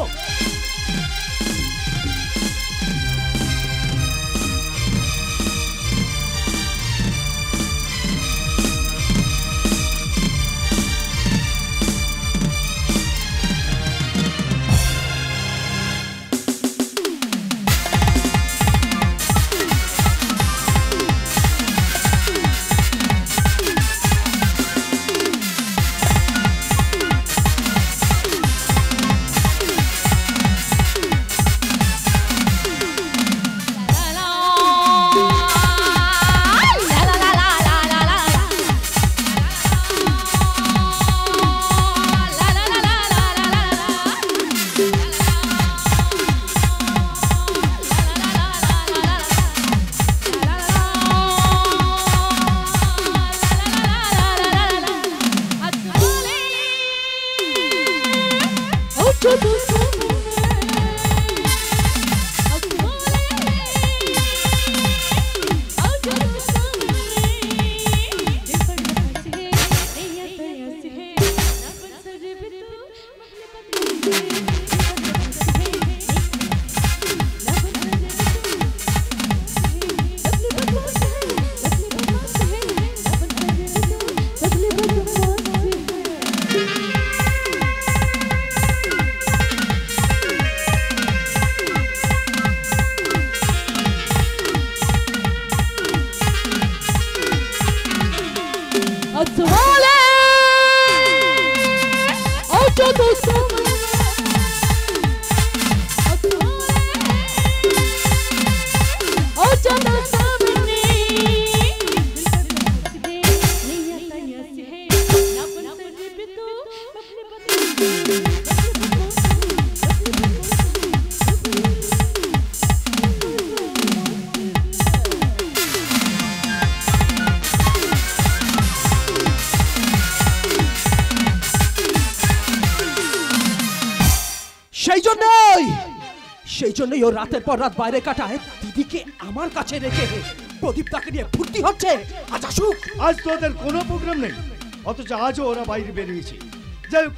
সেই জন্যই ও রাতের পর রাত বাইরে কাটায়, দিদিকে আমার কাছে রেখে প্রদীপ তাকে নিয়ে ফুর্তি হচ্ছে। আজ আসুক। আজ তো ওদের কোনো প্রোগ্রাম নেই, অথচ আজও ওরা বাইরে বেরিয়েছে। যাই হোক,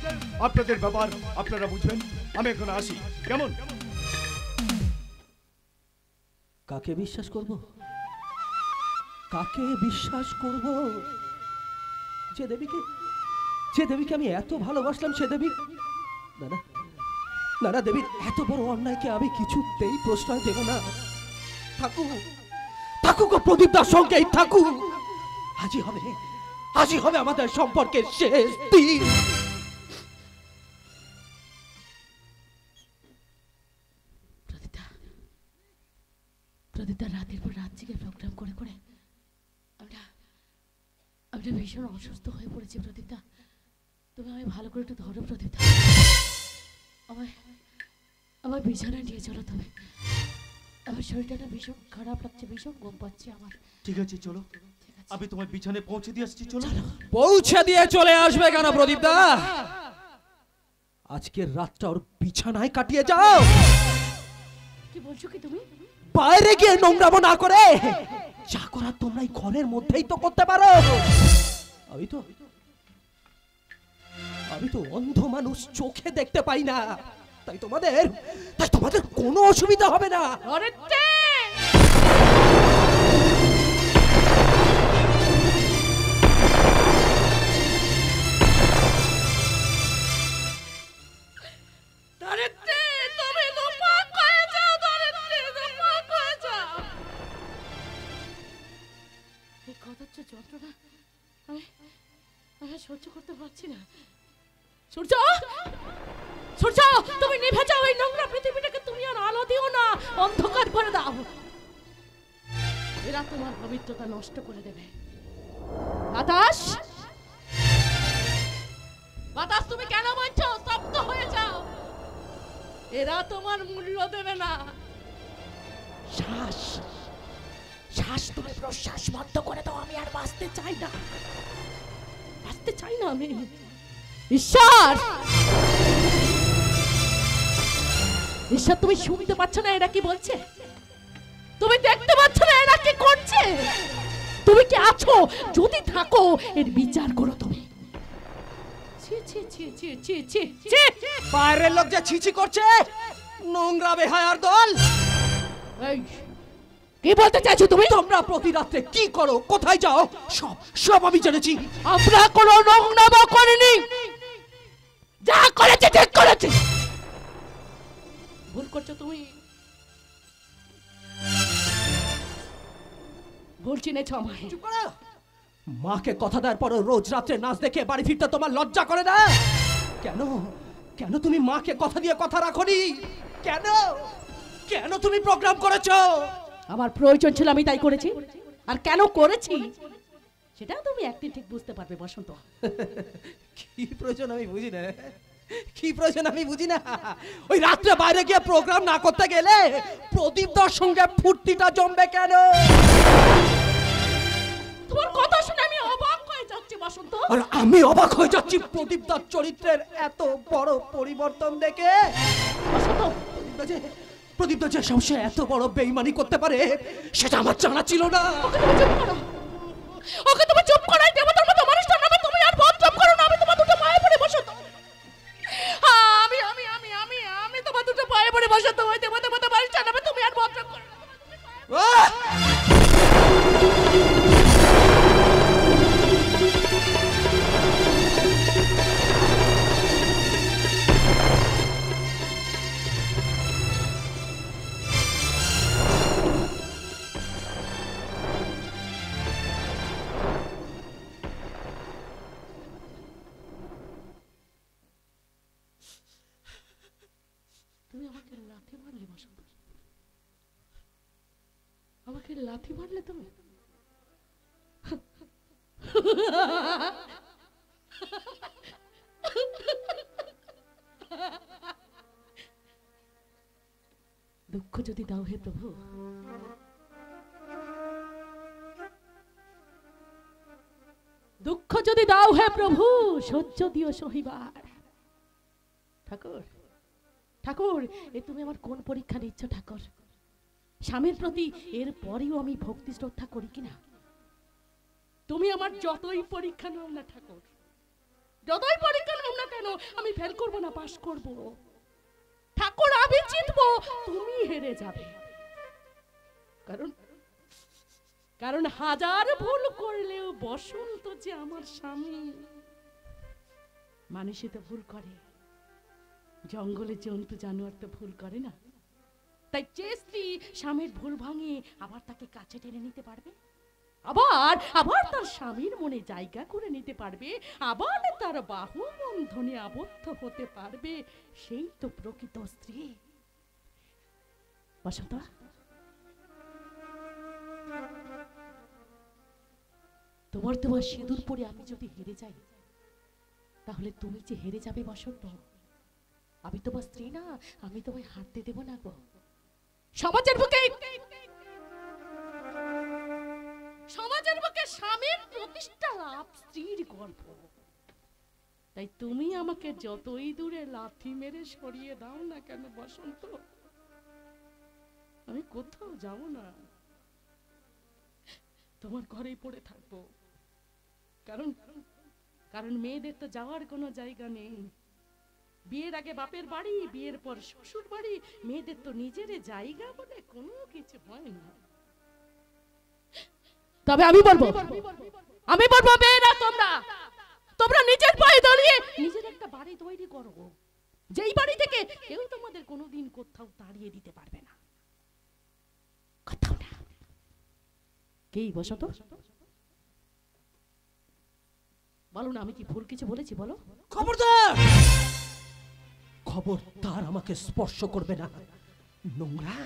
আপনাদের ব্যাপার আপনারা বুঝবেন। আমি এখন আসি, কেমন? কাকে বিশ্বাস করব? কাকে বিশ্বাস করব? যে দেবীকে আমি এত ভালোবাসলাম, সে দেবী না দেবীর এত বড় অন্যায়কে আমি কিছুতেই প্রশ্রয় দেব না। থাকুক প্রদীপ দার সঙ্গেই থাকুক। আজই হবে আমাদের সম্পর্কের শেষ দিন। প্রদীপদা রাতের পর রাত জেগে প্রোগ্রাম করে করে আমরা ভীষণ অসুস্থ হয়ে পড়েছি। প্রদীপদা, তুমি আমায় ভালো করে একটু ধরো। প্রদীপদা, আমার বিছানায় নিয়ে চলো। তবে আমার শরীরটা ভীষণ খারাপ লাগছে, ভীষণ ঘুম পাচ্ছে আমার। ঠিক আছে, চলো, আমি তোমার বিছানায় পৌঁছে দিয়ে আসছি। চলো। পৌঁছে দিয়ে চলে আসবে কেন প্রদীপদা? আজকের রাতটা ওর বিছানায় কাটিয়ে যাও। কি বলছো কি তুমি? বাইরে গিয়ে নোংরামো না করে যা করার তোমরা এই ঘরের মধ্যেই তো করতে পারো। আমি তো অন্ধ মানুষ, চোখে দেখতে পাই না। তাই তোমাদের কোনো অসুবিধা হবে না। যন্ত্রণা আমি সহ্য করতে পারছি না। সূর্য, সূর্য, তুমি নিভে যাও, এই নোংরা পৃথিবীটাকে তুমি আর আলো দিও না, অন্ধকার করে দাও। এরা তোমার পবিত্রতা নষ্ট করে দেবে। বাতাস, বাতাস, তুমি কেন বলছো? স্তব্ধ হয়ে যাও। এরা তোমার মূল্য দেবে না। শ্বাস, শ্বাস, তুমি প্রশ্বাস বন্ধ করে দাও। আমি আর বাঁচতে চাই না, বাঁচতে চাই না আমি। ঈশ্বর, ঈশ্বর, তুমি শুনতে পাচ্ছ না এরা কি বলছে? তুমি দেখতে পাচ্ছ না এরা কি করছে? তুমি কি আছো? যদি থাকো এর বিচার করো তুমি। ছি ছি ছি ছি ছি ছি ছি। বাইরের লোক যে ছিছি করছে, নোংরা বেহায়ার দল। এই, কি বলতে চাইছো তুমি? তোমরা প্রতি রাত্রে কি করো, কোথায় যাও, সব সব আমি জেনেছি। আমরা কোনো নোংরামো করিনি, যা করেছে ঠিক করেছে। ভুল করছো তুমি, ভুল চিনেছ আমায়। চুপ করো। মাকে কথা দেওয়ার পরও রোজ রাত্রে নাচ দেখে বাড়ি ফিরতে তোমার লজ্জা করে না? কেন, কেন তুমি মাকে কথা দিয়ে কথা রাখোনি? কেন, কেন তুমি প্রোগ্রাম করেছো? আমার প্রয়োজন ছিল, আমি তাই করেছি। আর কেন করেছি সেটা তুমি একদিন ঠিক বুঝতে পারবে বসন্ত। কি প্রয়োজন আমি বুঝি না, কি প্রয়োজন আমি বুঝি না। ওই রাত্রে বাইরে গিয়ে প্রোগ্রাম না করতে গেলে প্রদীপদার সঙ্গে ফুর্তিটা জমবে কেন? তোমার কথা শুনে আমি অবাক হয়ে যাচ্ছি বসন্ত। আর আমি অবাক হয়ে যাচ্ছি প্রদীপদার চরিত্রের এত বড় পরিবর্তন দেখে। বসন্ত, প্রদীপদা যে সাহসে এত বড় বেইমানি করতে পারে সেটা আমার জানা ছিল না। ওকে তুমি চুপ করো। দেবতার মতো মানুষটার নামে তুমি আর বদনাম করো না। আমি তোমার দুটো পায়ে পড়ে বসন্ত। আমি আমি আমি আমি আমি তোমার দুটো পায়ে পড়ে বসন্ত। ওই দেবতার মতো মানুষটার নামে তুমি আর বদনাম করো না। তুমি আমাকে লাথি মারলে বসন্ত, আমাকে লাথি মারলে তুমি। দুঃখ যদি দাও হে প্রভু, দুঃখ যদি দাও হে প্রভু, সহ্য দিও সহিবার। ঠাকুর, ঠাকুর, এ তুমি আমার কোন পরীক্ষা নিচ্ছ ঠাকুর? স্বামীর প্রতি এর পরেও আমি ভক্তি শ্রদ্ধা করি কিনা? তুমি আমার যতই পরীক্ষা নাও না ঠাকুর, যতই পরীক্ষা নাও না কেন, আমি ফেল করব না, পাস করব ঠাকুর। আমি জিতবো, তুমি হেরে যাবে। কারণ কারণ হাজার ভুল করলেও বসন্ত যে আমার স্বামী। মানুষই তো ভুল করে, জঙ্গলে জন্তু জানোয়ার তো ভুল করে না। তাই যে স্ত্রী স্বামীর ভুল ভাঙে আবার তাকে কাছে টেনে নিতে পারবে, আবার আবার তার স্বামীর মনে জায়গা করে নিতে পারবে, আবার তার বাহু বন্ধনে আবদ্ধ হতে পারবে, সেই তো প্রকৃত স্ত্রী। বসন্ত, তোমার সিঁদুর পরে আমি যদি হেরে যাই, তাহলে তুমি যে হেরে যাবে বসন্ত। আমি তোমার স্ত্রী না, আমি তোমায় হারতে দেব না গো। সমাজের বুকে স্বামীর প্রতিষ্ঠা লাভ স্ত্রীর গর্ব। তাই তুমি আমাকে যতই দূরে লাথি মেরে সরিয়ে দাও না কেন বসন্ত, আমি কোথাও যাব না, তোমার ঘরেই পড়ে থাকবো। কারণ কারণ মেয়েদের তো যাওয়ার কোনো জায়গা নেই। বিয়ের আগে বাপের বাড়ি, বিয়ের পর শ্বশুর বাড়ি, মেয়েদের তো নিজের জায়গা বলে কোনো কিছু হয় না। তবে আমি বলবো মেয়েরা, তোমরা নিজের পায়ে দাঁড়িয়ে নিজের একটা বাড়ি তৈরি করো, যেই বাড়ি থেকে কেউ তোমাদের কোনোদিন কোথাও তাড়িয়ে দিতে পারবে না। কোথাও না। কি বসতো? বলো না, আমি কি ভুল কিছু বলেছি বলো? খবরদার, খবরদার আমাকে স্পর্শ করবে না, নোংরা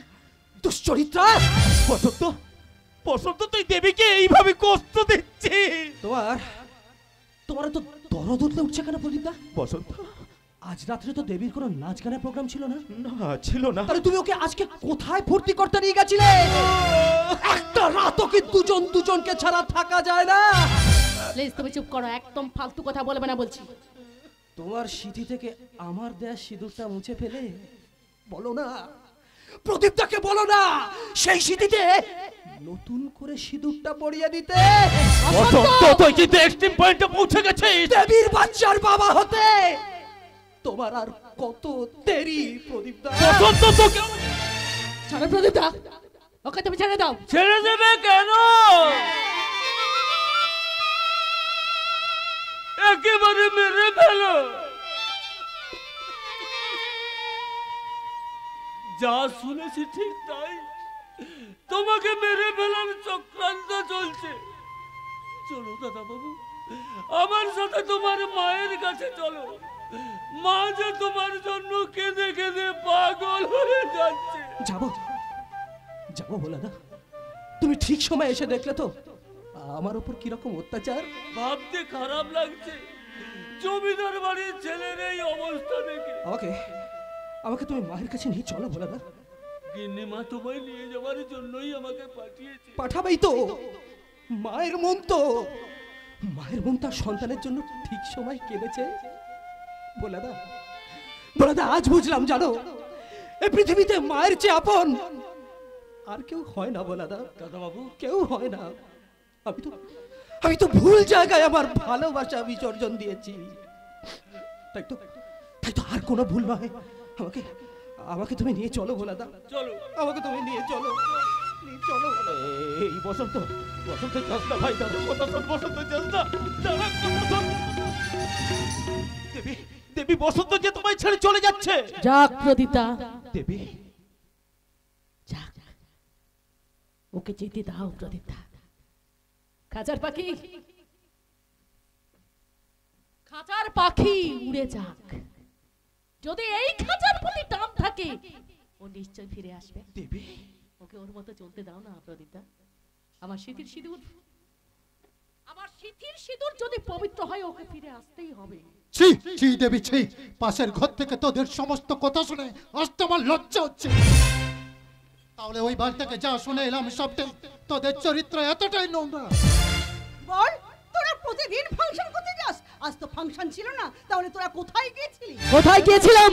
দুশ্চরিত্রা। বসন্ত, বসন্ত তুই দেবীকে এইভাবে কষ্ট দিচ্ছিস। তোমার তো দরদ উঠলে উঠছে কেন প্রদীপদা? বসন্ত, আজ রাত্রে তো দেবীর কোনো নাচ গানের প্রোগ্রাম ছিল না? না ছিল না। তাহলে তুমি ওকে আজকে কোথায় ফুর্তি করতে নিয়ে গেছিলে? একটা রাতও কি দুজন দুজনকে ছাড়া থাকা যায় না? প্লিজ তুমি চুপ করো, একদম ফালতু কথা বলবে না বলছি। তোমার সিঁথি থেকে আমার দেয়া সিঁদুরটা মুছে ফেলে বলো না, প্রদীপটাকে বলো না সেই সিঁথিতে নতুন করে সিঁদুরটা পরিয়ে দিতে। বসন্ত, তুই কিন্তু এক্সট্রিম পয়েন্টে পৌঁছে গেছিস। দেবীর বাচ্চার বাবা হতে তোমার আর কত দেরি প্রদীপদা? বসন্ত তোকে ছাড়ো প্রদীপদা, ওকে তুমি ছেড়ে দাও। ছেড়ে দেবে কেন? একেবারে মেরে ফেলো। যা শুনেছি ঠিক তাই, তোমাকে মেরে ফেলার চক্রান্ত চলছে। চলো দাদা বাবু, আমার সাথে তোমার মায়ের কাছে চলো। মা যে তোমার জন্য কেঁদে কেঁদে পাগল হয়ে যাচ্ছে। যাবো যাবো বলে না, তুমি ঠিক সময় এসে দেখলে তো আমার উপর কিরকম অত্যাচার। ভাবতে খারাপ লাগছে, জমিদার বাড়ির ছেলের এই অবস্থা দেখে। আমাকে তুমি মায়ের কাছে নিয়ে চলো বলে না। গিন্নিমা তোমায় নিয়ে যাওয়ার জন্যই আমাকে পাঠিয়েছে। পাঠাবেই তো, মায়ের মন তার সন্তানের জন্য ঠিক সময় কেঁদেছে। বলে দা আজ বুঝলাম, জানো এই পৃথিবীতে মায়ের চেয়ে আপন আর কেউ হয় না। বলে দাদা বাবু, কেউ হয় না। আমি তো ভুল জায়গায় আমার ভালোবাসা বিসর্জন দিয়েছি। তাই তো আর কোনো ভুল নয়। আমাকে তুমি নিয়ে চলো বলে দাও। চলো, আমাকে তুমি নিয়ে চলো, চলো। এই বসন্ত, বসন্ত যাস না ভাই, দাদা কথা শোন। বসন্ত যাস না, দাদা কথা শোন। দেবী, দেবী বসন্ত যে তোমায় ছেড়ে চলে যাচ্ছে। যাক প্রদীপদা, দেবী যাক, ওকে যেতে দাও প্রদীপদা। খাঁচার পাখি, খাঁচার পাখি উড়ে যাক। যদি এই খাঁচার প্রতি টান থাকে ও নিশ্চয় ফিরে আসবে। দেবী, ওকে ওর মতো চলতে দাও না প্রদীপদা। আমার সিঁথির সিঁদুর যদি পবিত্র হয় ওকে ফিরে আসতেই হবে। ছি ছি দেবী ছি, পাশের ঘর থেকে তোদের সমস্ত কথা শুনে আজ তো আমার লজ্জা হচ্ছে। তাহলে ওই বাড়ি থেকে যা শুনে এলাম সবটাই তোদের চরিত্র এতটাই নোংরা। বল, তোরা প্রতিদিন ফাংশন করতে যাস, আজ তো ফাংশন ছিল না, তাহলে তোরা কোথায় গিয়েছিলি? কোথায় গিয়েছিলাম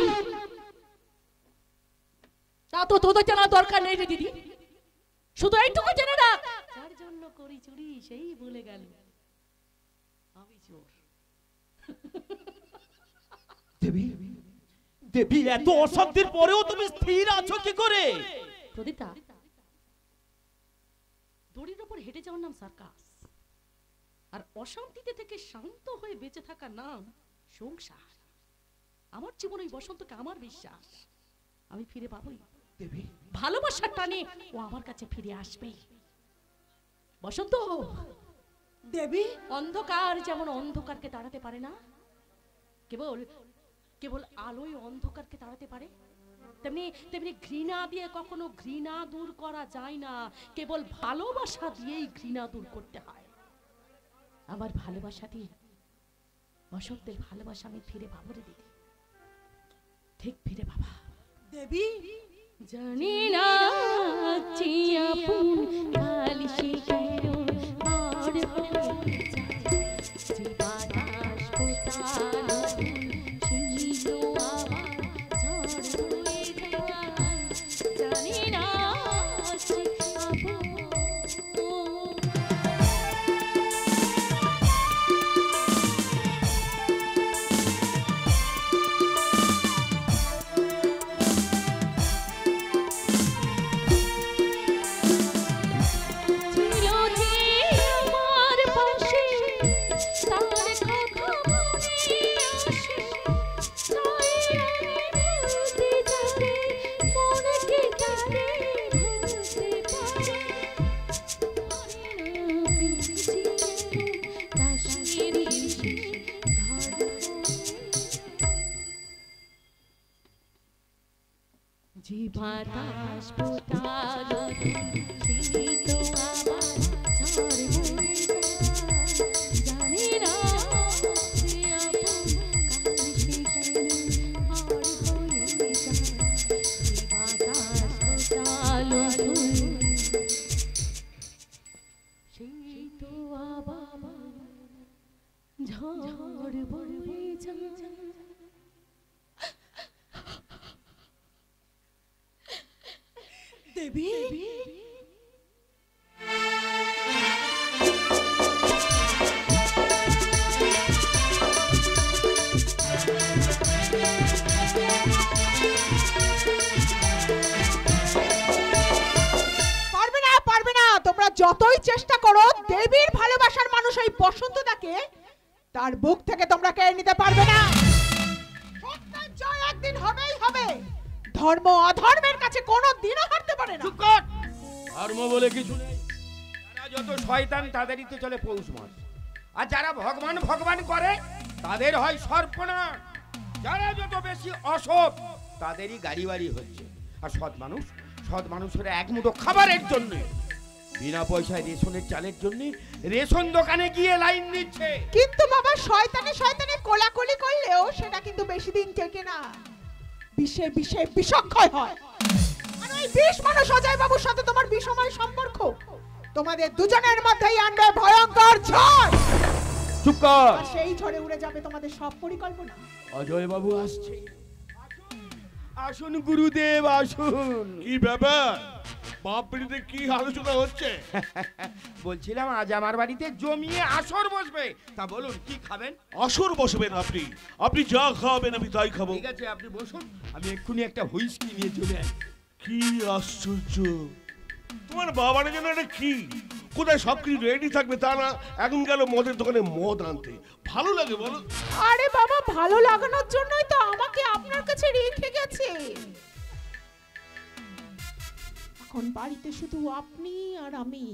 তা তো তোদের জানার দরকার নেই রে দিদি। শুধু এইটুকু জেনে রাখ, যার জন্য করি চুরি সেই ভুলে গেল আমি চোর। দেবী, দেবী এত অশান্তির পরেও তুমি স্থির আছো কি করে? প্রদীপদা, দড়ির উপর হেঁটে যাওয়ার নাম সার্কাস, আর অশান্তিতে থেকে শান্ত হয়ে বেঁচে থাকার নাম সংসার। আমার জীবন ওই বসন্তকে আমার বিশ্বাস আমি ফিরে পাবোই। দেবী, ভালোবাসার টানে ও আমার কাছে ফিরে আসবে। বসন্ত দেবী, অন্ধকার যেমন অন্ধকারকে তাড়াতে পারে না, কেবল আলোয় অন্ধকারকে তাড়াতে পারে, তেমনি তেমনি ঘৃণা দিয়ে কখনো ঘৃণা দূর করা যায় না, কেবল ভালোবাসা দিয়েই ঘৃণা দূর করতে হয়। আমার ভালোবাসা দিয়ে বসন্তের ভালোবাসা আমি ফিরে পাবো রে দিদি, ঠিক ফিরে পাবা। দেবী, জানি না চিয়া পুন কালিশি কেন আর হয়ে যায়, যে বাতাস ফোটালো ছিল আমার ঝড় হয়ে যায়, জানি না চিয়া ছিল যে বাতাস ফোটালো সেই তো আমার ঝড় বয়ে যায়। জানি না সে আপন কাল সে কেন আর হয়ে যায়। যে বাতাস ফোটালো সেই তো আবার ঝড় বয়ে যায়। দেবী পারবে না তোমরা যতই চেষ্টা করো দেবীর ভালোবাসার মানুষ এই বসন্তদাকে তার বুক থেকে তোমরা কেড়ে নিতে পারবে না। সত্যের জয় একদিন হবেই হবে। ধর্ম অধর্মের কাছে কোনো দিনও হারতে পারে না। চুপ কর। ধর্ম বলে কিছু নেই। যারা যত শয়তান তাদেরই তো চলে পৌষ মাস, আর যারা ভগবান ভগবান করে তাদের হয় সর্বনাশ। যারা যত বেশি অসৎ তাদেরই গাড়ি বাড়ি হচ্ছে। আর সৎ মানুষের এক মুঠো খাবারের জন্য বিনা পয়সায় রেশনের চালের জন্য রেশন দোকানে গিয়ে লাইন দিচ্ছে। কিন্তু বাবা শয়তানে কোলাকুলি করলেও সেটা কিন্তু বেশি দিন টেকে না। বিষে বিষক্ষয় হয়। আর ওই বিষ মানুষ অজয় বাবুর সাথে তোমার বিষময় সম্পর্ক তোমাদের দুজনের মধ্যেই আনবে ভয়ঙ্কর ঝড়। চুপ কর। আর সেই ঝড়ে উড়ে যাবে তোমাদের সব পরিকল্পনা। অজয় বাবু আসছে। আসুন গুরুদেব আসুন। কি ব্যাপার বাপ বেটিতে কি আলোচনা হচ্ছে? বলছিলাম আজ আমার বাড়িতে জমিয়ে আসর বসবে, তা বলুন কি খাবেন? আসর বসবেন আপনি? আপনি যা খাবেন আমি তাই খাবো। ঠিক আছে আপনি বসুন, আমি এক্ষুনি একটা হুইস্কি নিয়ে চলে আসি। কি আশ্চর্য, তোমার বাবার জন্য এটা কি? কোথায় সবকিছু রেডি থাকবে তা না, এখন গেল মদের দোকানে মদ আনতে। ভালো লাগে বলো? আরে বাবা ভালো লাগানোর জন্যই তো আমাকে আপনার কাছে রেখে গেছে। এখন বাড়িতে শুধু আপনি আর আমি।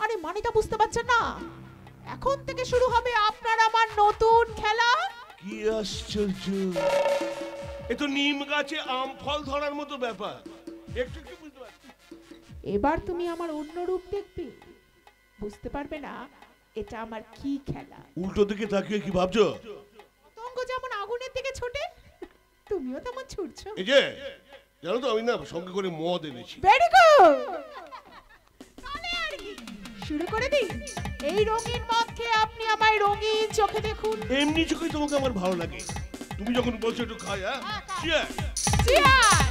আরে মানেটা বুঝতে পারছেন না? এখন থেকে শুরু হবে আপনার আমার নতুন খেলা। কি আশ্চর্য, এ তো নিম গাছে আম ফল ধরার মতো ব্যাপার। একটু বুঝতে পারছি। এবার তুমি আমার অন্য রূপ দেখবে, বুঝতে পারবে না এটা আমার কি খেলা। উল্টো দিকে তাকিয়ে কি ভাবছো? পতঙ্গ যেমন আগুনের দিকে ছোটে তুমিও তেমন ছুটছো। এই যে জানো তো আমি না সঙ্গে করে মদ এনেছি। ভেরি গুড, তাহলে আর কি শুরু করে দিই। এই রঙিন মদ খেয়ে আপনি আমায় রঙিন চোখে দেখুন। এমনি চোখেই তোমাকে আমার ভালো লাগে। তুমি যখন বলছো একটু খাই। হ্যাঁ চিয়ার্স। চিয়ার্স।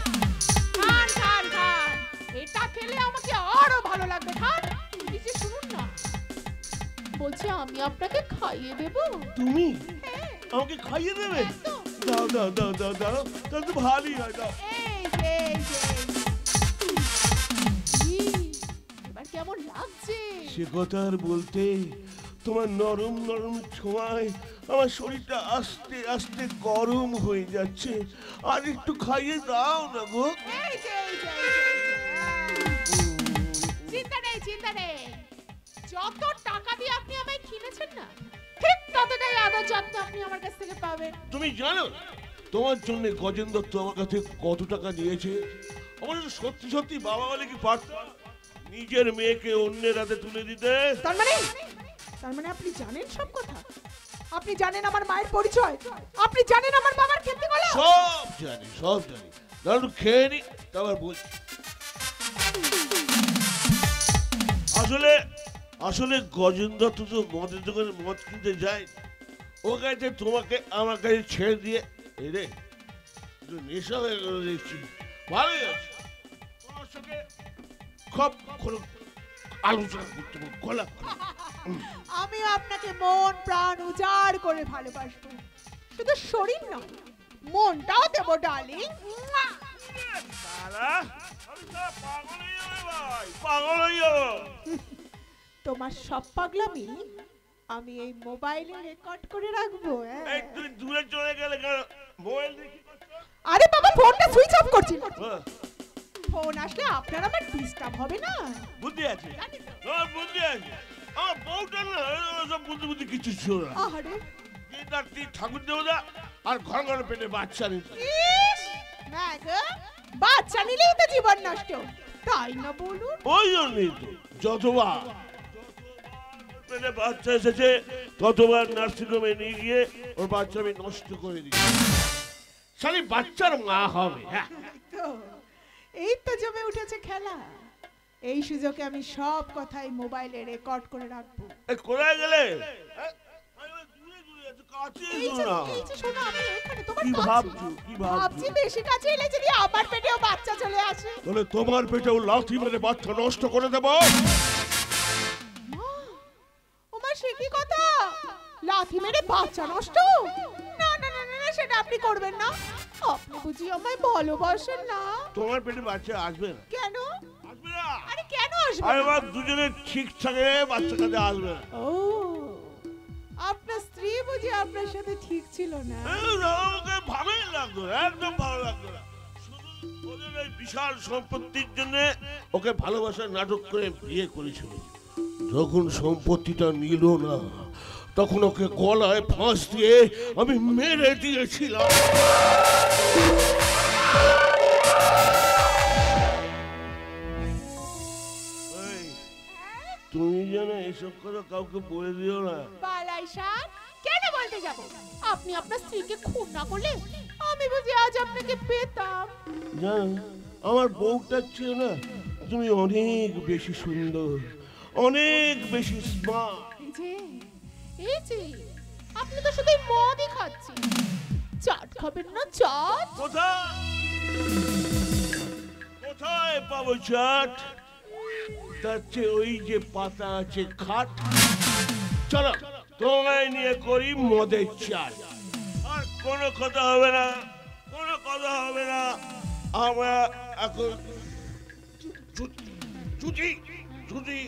খান খান খান, এটা খেলে আমাকে আরো ভালো লাগবে। খান। এই যে শুনুন না, বলছি আমি আপনাকে খাইয়ে দেব। তুমি আমাকে খাইয়ে দেবে? দাও দাও দাও দাও দাও, তাহলে তো ভালোই হয়। দাও। এবার কেমন লাগছে? সে কথা আর বলতে, তোমার নরম নরম ছোঁয়ায় আমার শরীরটা আস্তে আস্তে গরম হয়ে যাচ্ছে। আর একটু খাইয়ে দাও না গো। চিন্তা নেই, যত টাকা দিয়ে আপনি আমায় কিনেছেন না ঠিক ততটাই আদর যত্ন আপনি আমার কাছ থেকে পাবেন। তুমি জানো তোমার জন্য গজেন দত্ত আমার কাছে কত টাকা নিয়েছে? আমার সত্যি সত্যি বাবা বলে কি পারত নিজের মেয়েকে অন্যের হাতে তুলে দিতে? তার মানে আপনি জানেন সব কথা? আপনি জানেন আমার মায়ের পরিচয়? আপনি জানেন আমার বাবার কীর্তিকলাপ? সব জানি। দাঁড়ান খেয়ে নি, তারপর বলছি। আসলে গজেন দত্ত তো মদের দোকানে মদ কিনতে যায়। ও কাছে তোমাকে আমার কাছে ছেড়ে দিয়ে রে নেশা হয়ে গেল দেখছি। ভালোই আছে, তোমার সঙ্গে খুব আলোচনা করতে গলা। আমি আপনাকে মন প্রাণ উজাড় করে ভালোবাসবো, শুধু শরীর নয় মনটাও দেবো ডার্লিং। পাগল হয়ে যাবো। তোমার সব পাগলামি আমি এই মোবাইলে রেকর্ড করে রাখবো। এই তুই দূরে চলে গেলে কেন? মোবাইল দেখি। আরে বাবা ফোনটা সুইচ অফ করছি। ফোন আসলে আপনার আমার ডিস্টার্ব হবে না? বুদ্ধি আছে, বুদ্ধি আছে। আমার বউটা না সব বুদ্ধি কিছু ছিল না। আরে ঠাকুর দেবতা আর ঘর ঘর পেটে বাচ্চা নিত। বাচ্চা নিলেই তো জীবন নষ্ট, তাই না বলুন? ওই জন্যই তো যতবার পেটে বাচ্চা এসেছে ততবার নার্সিংহোমে নিয়ে গিয়ে ওর বাচ্চা আমি নষ্ট করে দিই। শালি বাচ্চার মা হবে। হ্যাঁ, এই তো জমে উঠেছে খেলা। এই সুযোগে আমি সব কথাই মোবাইলে রেকর্ড করে রাখবো। কোথায় গেলে? বেশি কাছে এলে যদি আমার পেটেও বাচ্চা চলে আসে, তাহলে তোমার পেটেও লাথি মেরে বাচ্চা নষ্ট করে দেবো। ওমা, সে কি কথা? লাথি মেরে বাচ্চা নষ্ট? না না না না, সেটা আপনি করবেন না। আপনি বুঝি আমায় ভালোবাসেন না? তোমার পেটে বাচ্চা আসবে না। কেন আসবে না? আরে কেন আসবে? আরে বাবা, দুজনে ঠিক থাকে বাচ্চা কাছে আসবে না। ও, আপনার স্ত্রী বুঝি আপনার সাথে ঠিক ছিল না? আমাকে ভালোই লাগতো, একদম ভালো লাগতো না। শুধু ওদের এই বিশাল সম্পত্তির জন্য ওকে ভালোবাসার নাটক করে বিয়ে করেছিল। যখন সম্পত্তিটা নিল না, তখন ওকে গলায় ফাঁস দিয়ে আমি মেরে দিয়েছিলাম। তুমি যেন এসব কথা কাউকে বলে দিও না। বালাই শাহ, কেন বলতে যাব? আপনি আপনার স্ত্রীকে খুন না করলে আমি বুঝি আজ আপনাকে পেতাম। জান, আমার বউটার চেয়ে না তুমি অনেক বেশি সুন্দর, অনেক বেশি স্মার্ট। এই যে আপনি তো শুধু মদই খাচ্ছেন, চাট খাবেন না? চাট কোথায় কোথায় পাবো চাট? তার চেয়ে ওই যে পাতা আছে খাট, চলো তোমায় নিয়ে করি মদের চাট। আর কোনো কথা হবে না, কোনো কথা হবে না। আমরা এখন ছুটি ছুটি,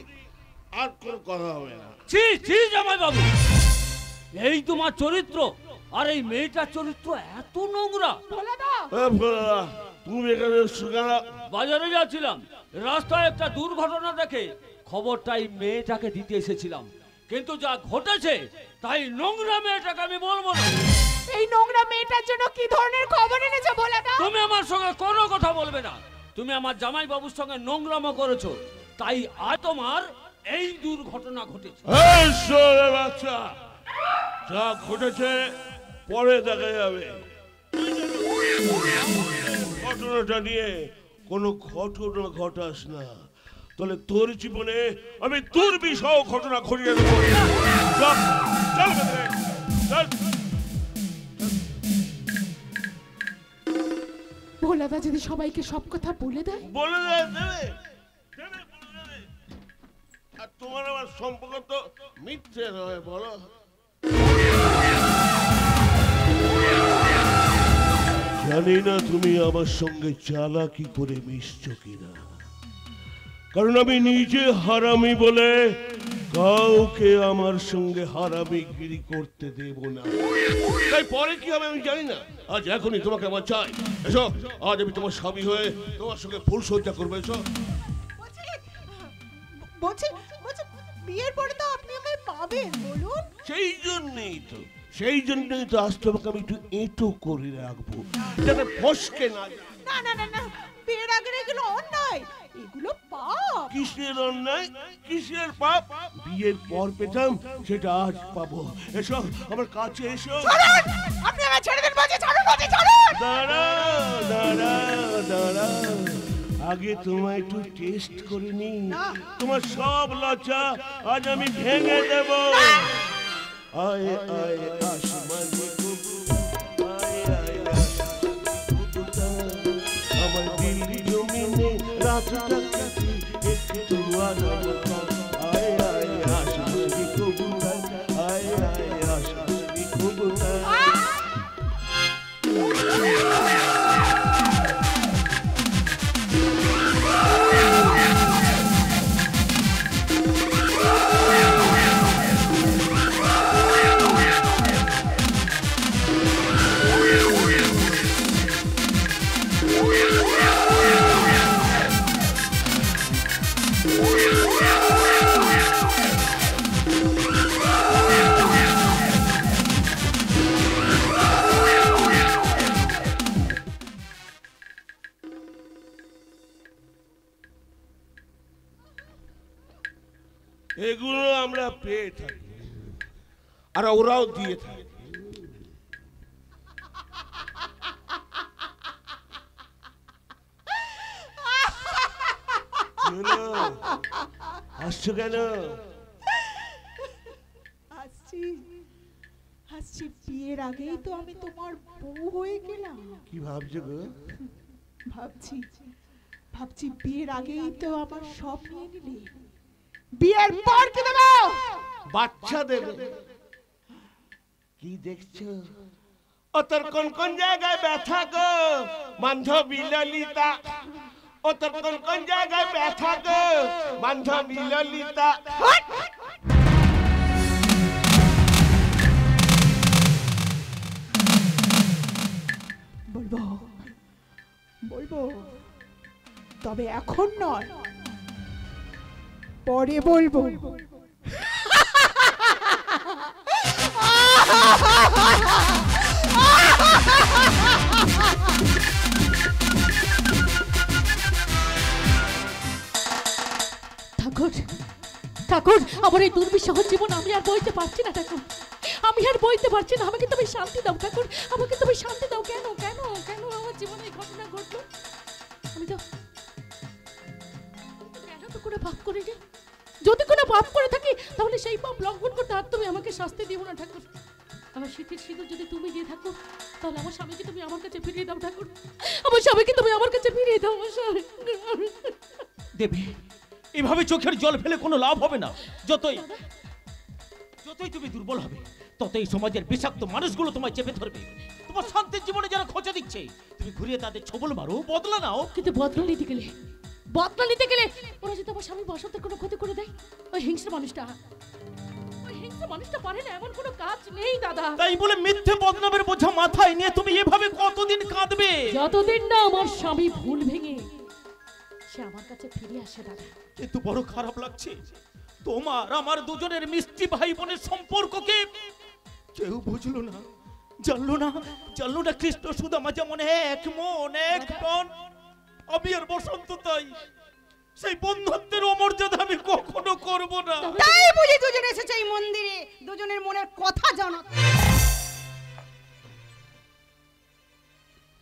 আর কোনো কথা হবে না। ছি ছি জামাই বাবু, এই তোমার চরিত্র, আর এই মেয়েটার চরিত্র এত নোংরা। তুমি এখানে বাজারে যাচ্ছিলাম, রাস্তায় একটা দুর্ঘটনা দেখে খবরটাই মেয়েটাকে দিতে এসেছিলাম, কিন্তু যা ঘটেছে তাই নোংরা মেয়েটাকে আমি বলবো না। এই নোংরা মেয়েটার জন্য কি ধরনের খবর এনেছো বলে দাও? তুমি আমার সঙ্গে কোনো কথা বলবে না। তুমি আমার জামাই বাবুর সঙ্গে নোংরামো করেছো, তাই আজ তোমার এই দুর্ঘটনা ঘটেছে। বাচ্চা, যা ঘটেছে পরে দেখা যাবে। ঘটনাটা নিয়ে কোনো ঘটনা ঘটাস না, তাহলে তোর জীবনে আমি দুর্বিষহ ঘটনা ঘটিয়ে দেবো। ভোলাদা যদি সবাইকে সব কথা বলে দেয়? বলে দেয়, দেবে। আর তোমার আমার সম্পর্ক তো মিথ্যে নয়, বলো? জানি না তুমি আমার সঙ্গে চালাকি করে মিশছো কিনা, কারণ আমি নিজে হারামি বলে কাউকে আমার সঙ্গে হারামিগিরি করতে দেব না। তাই পরে কি হবে আমি জানি না, আজ এখনই তোমাকে আমার চাই। এসো, আজ আমি তোমার স্বামী হয়ে তোমার সঙ্গে ফুল সজ্জা করবো। এসো। বিয়ের পরে তো আপনি আমায় পাবেন, বলুন। সেই জন্যই তো আজ তোমাকে আমি একটু এঁটো করে রাখবো, যাতে ফসকে না। না না না না, বিয়ের আগে এগুলো অন্যায়, এগুলো পাপ। কিসের অন্যায়, কিসের পাপ? বিয়ের পর পেতাম, সেটা আজ পাবো। এসো আমার কাছে, এসো। আপনি আমায় ছেড়ে দেন, বাজে ছাড়ুন, বাজে ছাড়ুন। দাঁড়াও দাঁড়াও দাঁড়াও, আগে তোমায় একটু টেস্ট করে নি। তোমার সব লজ্জা আজ আমি ভেঙে দেব। আয় আয় আসমানি আয় আয় আমার দিল্লি জমিনে রাতটা কাটি একটু আরাম। আয় আয় আসমানি কবুতর, আয় আয় আসমানি কবুতর। Yeah. এগুলো আমরা পেয়ে থাকি আর ওরাও দিয়ে থাকে। হাসছো কেন? হাসছি বিয়ের আগেই তো আমি তোমার বউ হয়ে গেলাম। কি ভাবছো গো? ভাবছি বিয়ের আগেই তো আমার সব নিয়ে নিলে, বিয়ের পর কি দেবো? বাচ্চা দেবে। কি দেখছো? ও তোর কোন কোন জায়গায় ব্যথা গো বান্ধবী ললিতা? ও তোর কোন কোন জায়গায় ব্যথা গো বান্ধবী ললিতা? বলবো তবে এখন নয়, পরে বলবো। ঠাকুর ঠাকুর, আমার এই দুর্বিষহ জীবন আমি আর বইতে পারছি না ঠাকুর, আমি আর বইতে পারছি না। আমাকে তুমি শান্তি দাও ঠাকুর, আমাকে তুমি শান্তি দাও। কেন কেন কেন আমার জীবনে এই ঘটনা ঘটলো? আমি তো কেন তো কোনো পাপ করিনি। যদি কোনো পাপ করে থাকি তাহলে সেই পাপ লঙ্ঘন করতে আর তুমি আমাকে শাস্তি দিও না ঠাকুর। আমার শীতের সিঁদুর যদি তুমি দিয়ে থাকো তাহলে আমার স্বামীকে তুমি আমার কাছে ফিরিয়ে দাও ঠাকুর, আমার স্বামীকে তুমি আমার কাছে ফিরিয়ে দাও। আমার স্বামী দেবী, এভাবে চোখের জল ফেলে কোনো লাভ হবে না। যতই তুমি দুর্বল হবে ততই সমাজের বিষাক্ত মানুষগুলো তোমায় চেপে ধরবে। তোমার শান্তির জীবনে যারা খোঁচা দিচ্ছে তুমি ঘুরিয়ে তাদের ছবল মারো, বদলা নাও। কিন্তু বদলা নিতে গেলে ওরা যদি আমার স্বামী বসন্তের কোনো ক্ষতি করে দেয়, ওই হিংস্র মানুষটা পারে না, এমন কোনো কাজ নেই দাদা। তাই বলে মিথ্যে বদনামের বোঝা মাথায় নিয়ে তুমি এভাবে কতদিন কাঁদবে? যতদিন না আমার স্বামী ভুল ভেঙে সে আমার কাছে ফিরে আসে দাদা। এ তো বড় খারাপ লাগছে। তোমার আমার দুজনের মিষ্টি ভাই বোনের সম্পর্ককে কেউ বুঝলো না, জানলো না কৃষ্ণ সুদামা যেমন এক মন এক প্রাণ। আমি আর বসন্ত তাই সেই বন্ধুত্বের অমর্যাদা আমি কখনো করব না। তাই বুঝি দুজন এসেছে এই মন্দিরে দুজনের মনের কথা জানো।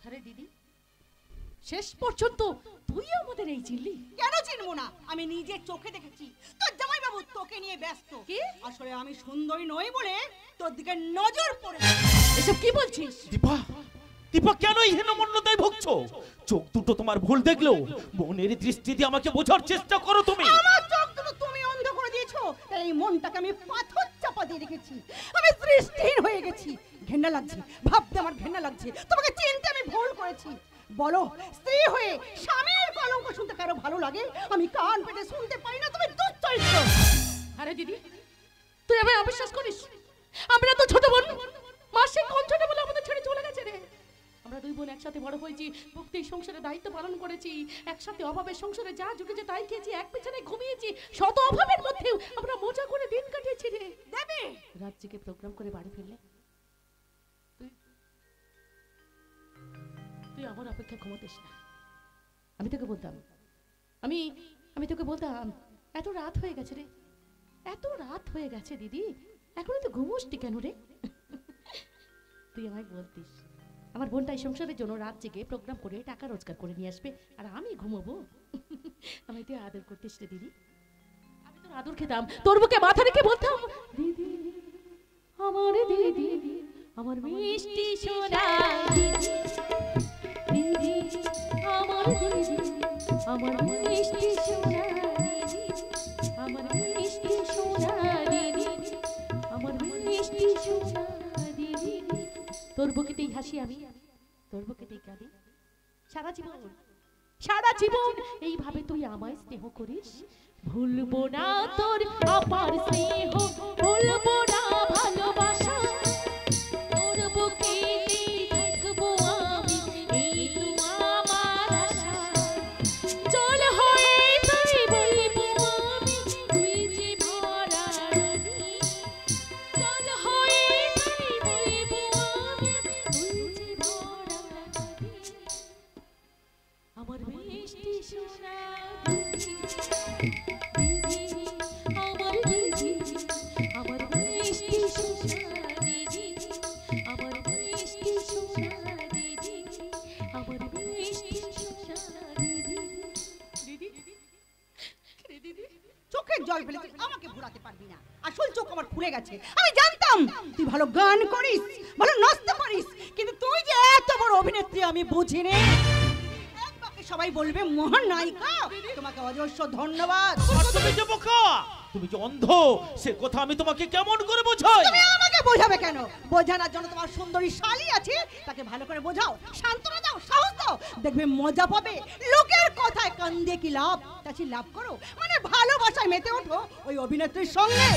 আরে দিদি, শেষ পর্যন্ত তুই আমাদের এই চিনলি? কেন চিনবো না? আমি নিজে চোখে দেখেছি তোর জামাই বাবু তোকে নিয়ে ব্যস্ত। কি? আসলে আমি সুন্দরী নই বলে তোর দিকে নজর পড়ে। এসব কি বলছিস? দীপা কেন এই হীনমন্যতায় ভুগছো? চোখ দুটো তোমার ভুল দেখলো, মনের দৃষ্টি দিয়ে আমাকে বোঝার চেষ্টা করো। তুমি আমার চোখ দুটো তুমি অন্ধ করে দিয়েছো। এই মনটাকে আমি পাথর চাপা দিয়ে রেখেছি, আমি দৃষ্টিহীন হয়ে গেছি। ঘেন্না লাগছে, ভাবতে আমার ঘেন্না লাগছে। তোমাকে চিনতে আমি ভুল করেছি। বলো, স্ত্রী হয়ে স্বামীর কলঙ্ক শুনতে কারো ভালো লাগে? আমি কান পেতে শুনতে পারি না। তুমি দুশ্চরিত্র। আরে দিদি, তুই আমায় অবিশ্বাস করিস? আমরা তো ছোট বোন, মাসে কোন ছোট বলে আমাদের ছেড়ে চলে গেছে রে। আমরা দুই বোন একসাথে বড় হয়েছি, ভক্তির সংসারে দায়িত্ব পালন করেছি, একসাথে অভাবের সংসারে যা জুটেছে তাই খেয়েছি, এক বিছানায় ঘুমিয়েছি, শত অভাবের মধ্যেও আমরা মজা করে দিন কাটিয়েছি রে। দেবে রাজ্যকে প্রোগ্রাম করে বাড়ি ফিরলে তুই আমার অপেক্ষা ঘুমোতিস না। আমি তোকে বলতাম এত রাত হয়ে গেছে রে, এত রাত হয়ে গেছে দিদি, এখনো তো ঘুমোসটি কেন রে? তুই আমায় বলতিস আমার বোনটা এই সংসারের জন্য রাত জেগে প্রোগ্রাম করে টাকা রোজগার করে নিয়ে আসবে আর আমি ঘুমোবো। আমি তুই আদর করতিস রে দিদি, আমি তোর আদর খেতাম, তোর বুকে মাথা রেখে বলতাম দিদি আমার দিদি আমার মিষ্টি সোনা দিদি আমার দিদি আমার মিষ্টি সোনা দিদি আমার মিষ্টি সোনা দিদি আমার মিষ্টি সোনা দিদি। তোর বুকেতেই হাসি আমি, তোর বুকেতেই কাঁদি সারা জীবন এইভাবে তুই আমায় স্নেহ করিস। ভুলবো না তোর আপার স্নেহ, ভুলবো না ভালোবাসা, তোর বুকেতেই থাকবো আমি, এই তো আমার আশা। চল হয়ে তুই বলবো আমি, তুই যে ভরা নদী, চল হয়ে তুই বলবো আমি, তুই যে ভরা নদী, আমার মিষ্টি সোনা দিদি আমার আমার মিষ্টি সোনা দিদি। দিদি দিদি চোখের জল ফেলে তুই আমাকে ঘোরাতে পারবি না। আসল চোখ আমার খুলে গেছে। আমি জানতাম তুই ভালো গান করিস, ভালো নাচতে পারিস, কিন্তু তুই যে এত বড় অভিনেত্রী আমি বুঝিনি। একবারে সবাই বলবে মহান নায়িকা। তোমাকে অজস্র ধন্যবাদ। তুমি যে বোকা, তুমি যে অন্ধ, সে কথা আমি তোমাকে কেমন করে বোঝাই? তুমি আমাকে বোঝাবে কেন? বোঝানোর জন্য তোমার সুন্দরী শালী আছে, তাকে ভালো করে বোঝাও, সান্ত্বনা দাও, সাহস দাও, দেখবে মজা পাবে। লোকের কথায় কান দিয়ে কি লাভ? তাছি লাভ করো, মানে ভালোবাসায় মেতে ওঠো ওই অভিনেত্রীর সঙ্গে,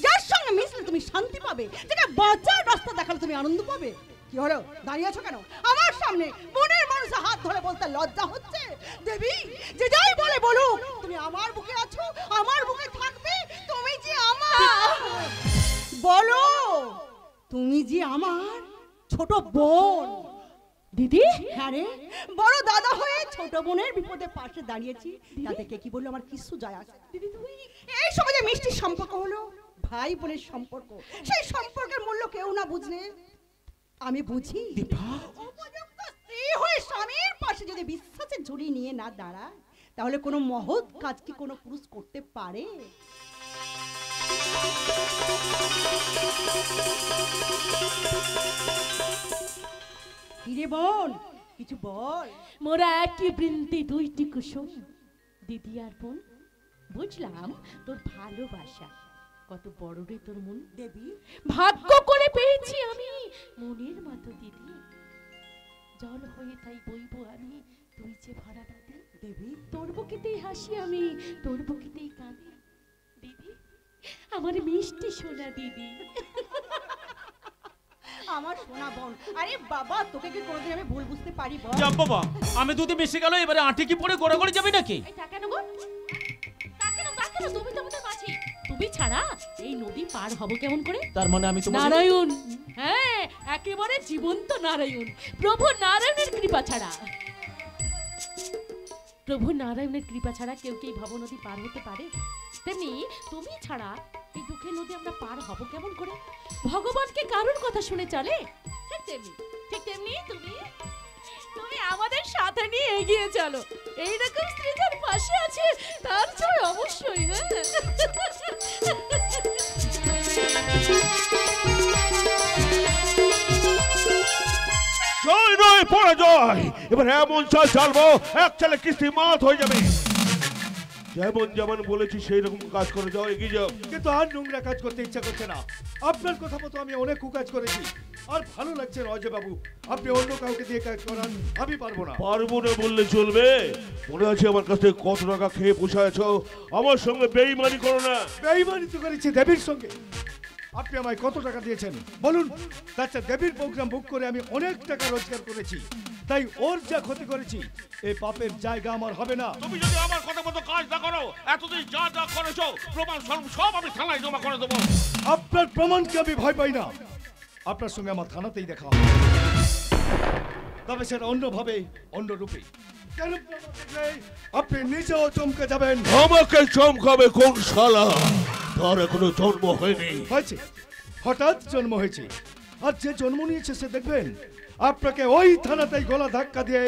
যার সঙ্গে মিশলে তুমি শান্তি পাবে, যেটা বাঁচার রাস্তা দেখালে তুমি আনন্দ পাবে। কি হলো, দাঁড়িয়ে আছো কেন আমার সামনে? মনের মানুষের হাত ধরে বলতে লজ্জা হচ্ছে? দেবী, যে যাই বলে বলুক, তুমি আমার বুকে আছো, আমার বুকে থাকবে। তুমি যে আমার, বলো, তুমি যে আমার ছোট বোন। দিদি হ্যাঁ রে, বড় দাদা হয়ে ছোট বোনের বিপদে পাশে দাঁড়িয়েছি, তাতে কে কি বললো আমার কিছু যায় আসে। দিদি তুমি এই সমাজে মিষ্টির সম্পর্ক হলো ভাই বোনের সম্পর্ক, সেই সম্পর্কের মূল্য কেউ না বুঝলে আমি বুঝি। উপযুক্ত স্ত্রী হয়ে স্বামীর পাশে যদি বিশ্বাসে ঝুড়ি নিয়ে না দাঁড়ায়, তাহলে কোনো মহৎ কাজ কি কোনো পুরুষ করতে পারে? কিরে বোন, কিছু বল। মোরা একই বৃন্তে দুইটি কুসুম, দিদি আর বোন। বুঝলাম তোর ভালোবাসা কত বড় রে তোর মন। দেবী, ভাগ্য করে পেয়েছি আমি মনের মতো দিদি। জল হয়ে তাই বইবো আমি, তুই যে ভরা নদী। দেবী, তোর বুকেতেই হাসি আমি, তোর বুকেতেই কাঁদি। দিদি আমার মিষ্টি সোনা দিদি। আমার সোনা বোন। আরে বাবা, তোকে কি কোনোদিন আমি ভুল বুঝতে পারি বল? যাব বাবা, আমি দুধে মিশে গেল, এবারে আটি কি পড়ে গোড়াগড়ি যাবে নাকি? এই তা কেন গো? তা কেন? তুমি তো আমাদের মাঝি। তুমি ছাড়া এই নদী পার হব কেমন করে? তার মানে আমি তোমার নারায়ণ, হ্যাঁ একেবারে জীবন্ত নারায়ণ, প্রভু নারায়ণের কৃপা ছাড়া। প্রভু নারায়ণের কৃপা ছাড়া কেউ কি ভব নদী পার হতে পারে? তেমনি তুমি ছাড়া এই দুঃখের নদী আমরা পার হব কেমন করে? ভগবানকে কারোর কথা শুনে চলে? ঠিক তেমনি তুমি আমাদের সাথে নিয়ে এগিয়ে চলো। এইরকম স্ত্রী যার পাশে আছে তার জয় অবশ্যই। জয় নয় পরাজয়, এবার এমন চাল চালবো এক চালে কিস্তি মাত হয়ে যাবে। যেমন যেমন বলেছি সেই রকম কাজ করে যাও, এগিয়ে যাও। কিন্তু আর নোংরা কাজ করতে ইচ্ছা করছে না। আপনার কথা মতো আমি অনেক কুকাজ করেছি, আর ভালো লাগছে না অজয় বাবু। আপনি অন্য কাউকে দিয়ে কাজ করান, আমি পারবো না। পারবো না বললে চলবে? মনে আছে আমার কাছ থেকে কত টাকা খেয়ে বসায়ছ? আমার সঙ্গে বেইমানি করো না। বেইমানি তো করেছি দেবীর সঙ্গে। আপনি আমায় কত টাকা দিয়েছেন বলুন? আচ্ছা, দেবীর প্রোগ্রাম বুক করে আমি অনেক টাকা রোজগার করেছি, তাই ওর যা ক্ষতি করেছি এই পাপের জায়গা আমার হবে না। তুমি যদি আমার কথা মতো কাজ না করো, এতদিন যা যা করেছো প্রমাণ সব আমি থানায় জমা করে দেবো। আপনার প্রমাণকে আমি ভয় পাই না। আপনার সঙ্গে আমার থানাতেই দেখা হবে, তবে সেটা অন্যভাবে, অন্য রূপে। কেন আপনি নিজেও চমকে যাবেন। আমাকে চমকাবে কোন শালা? তার এখনো জন্ম হয়নি। হয়েছে, হঠাৎ জন্ম হয়েছে, আর যে জন্ম নিয়েছে সে দেখবেন আপনাকে ওই থানাতেই গলা ধাক্কা দিয়ে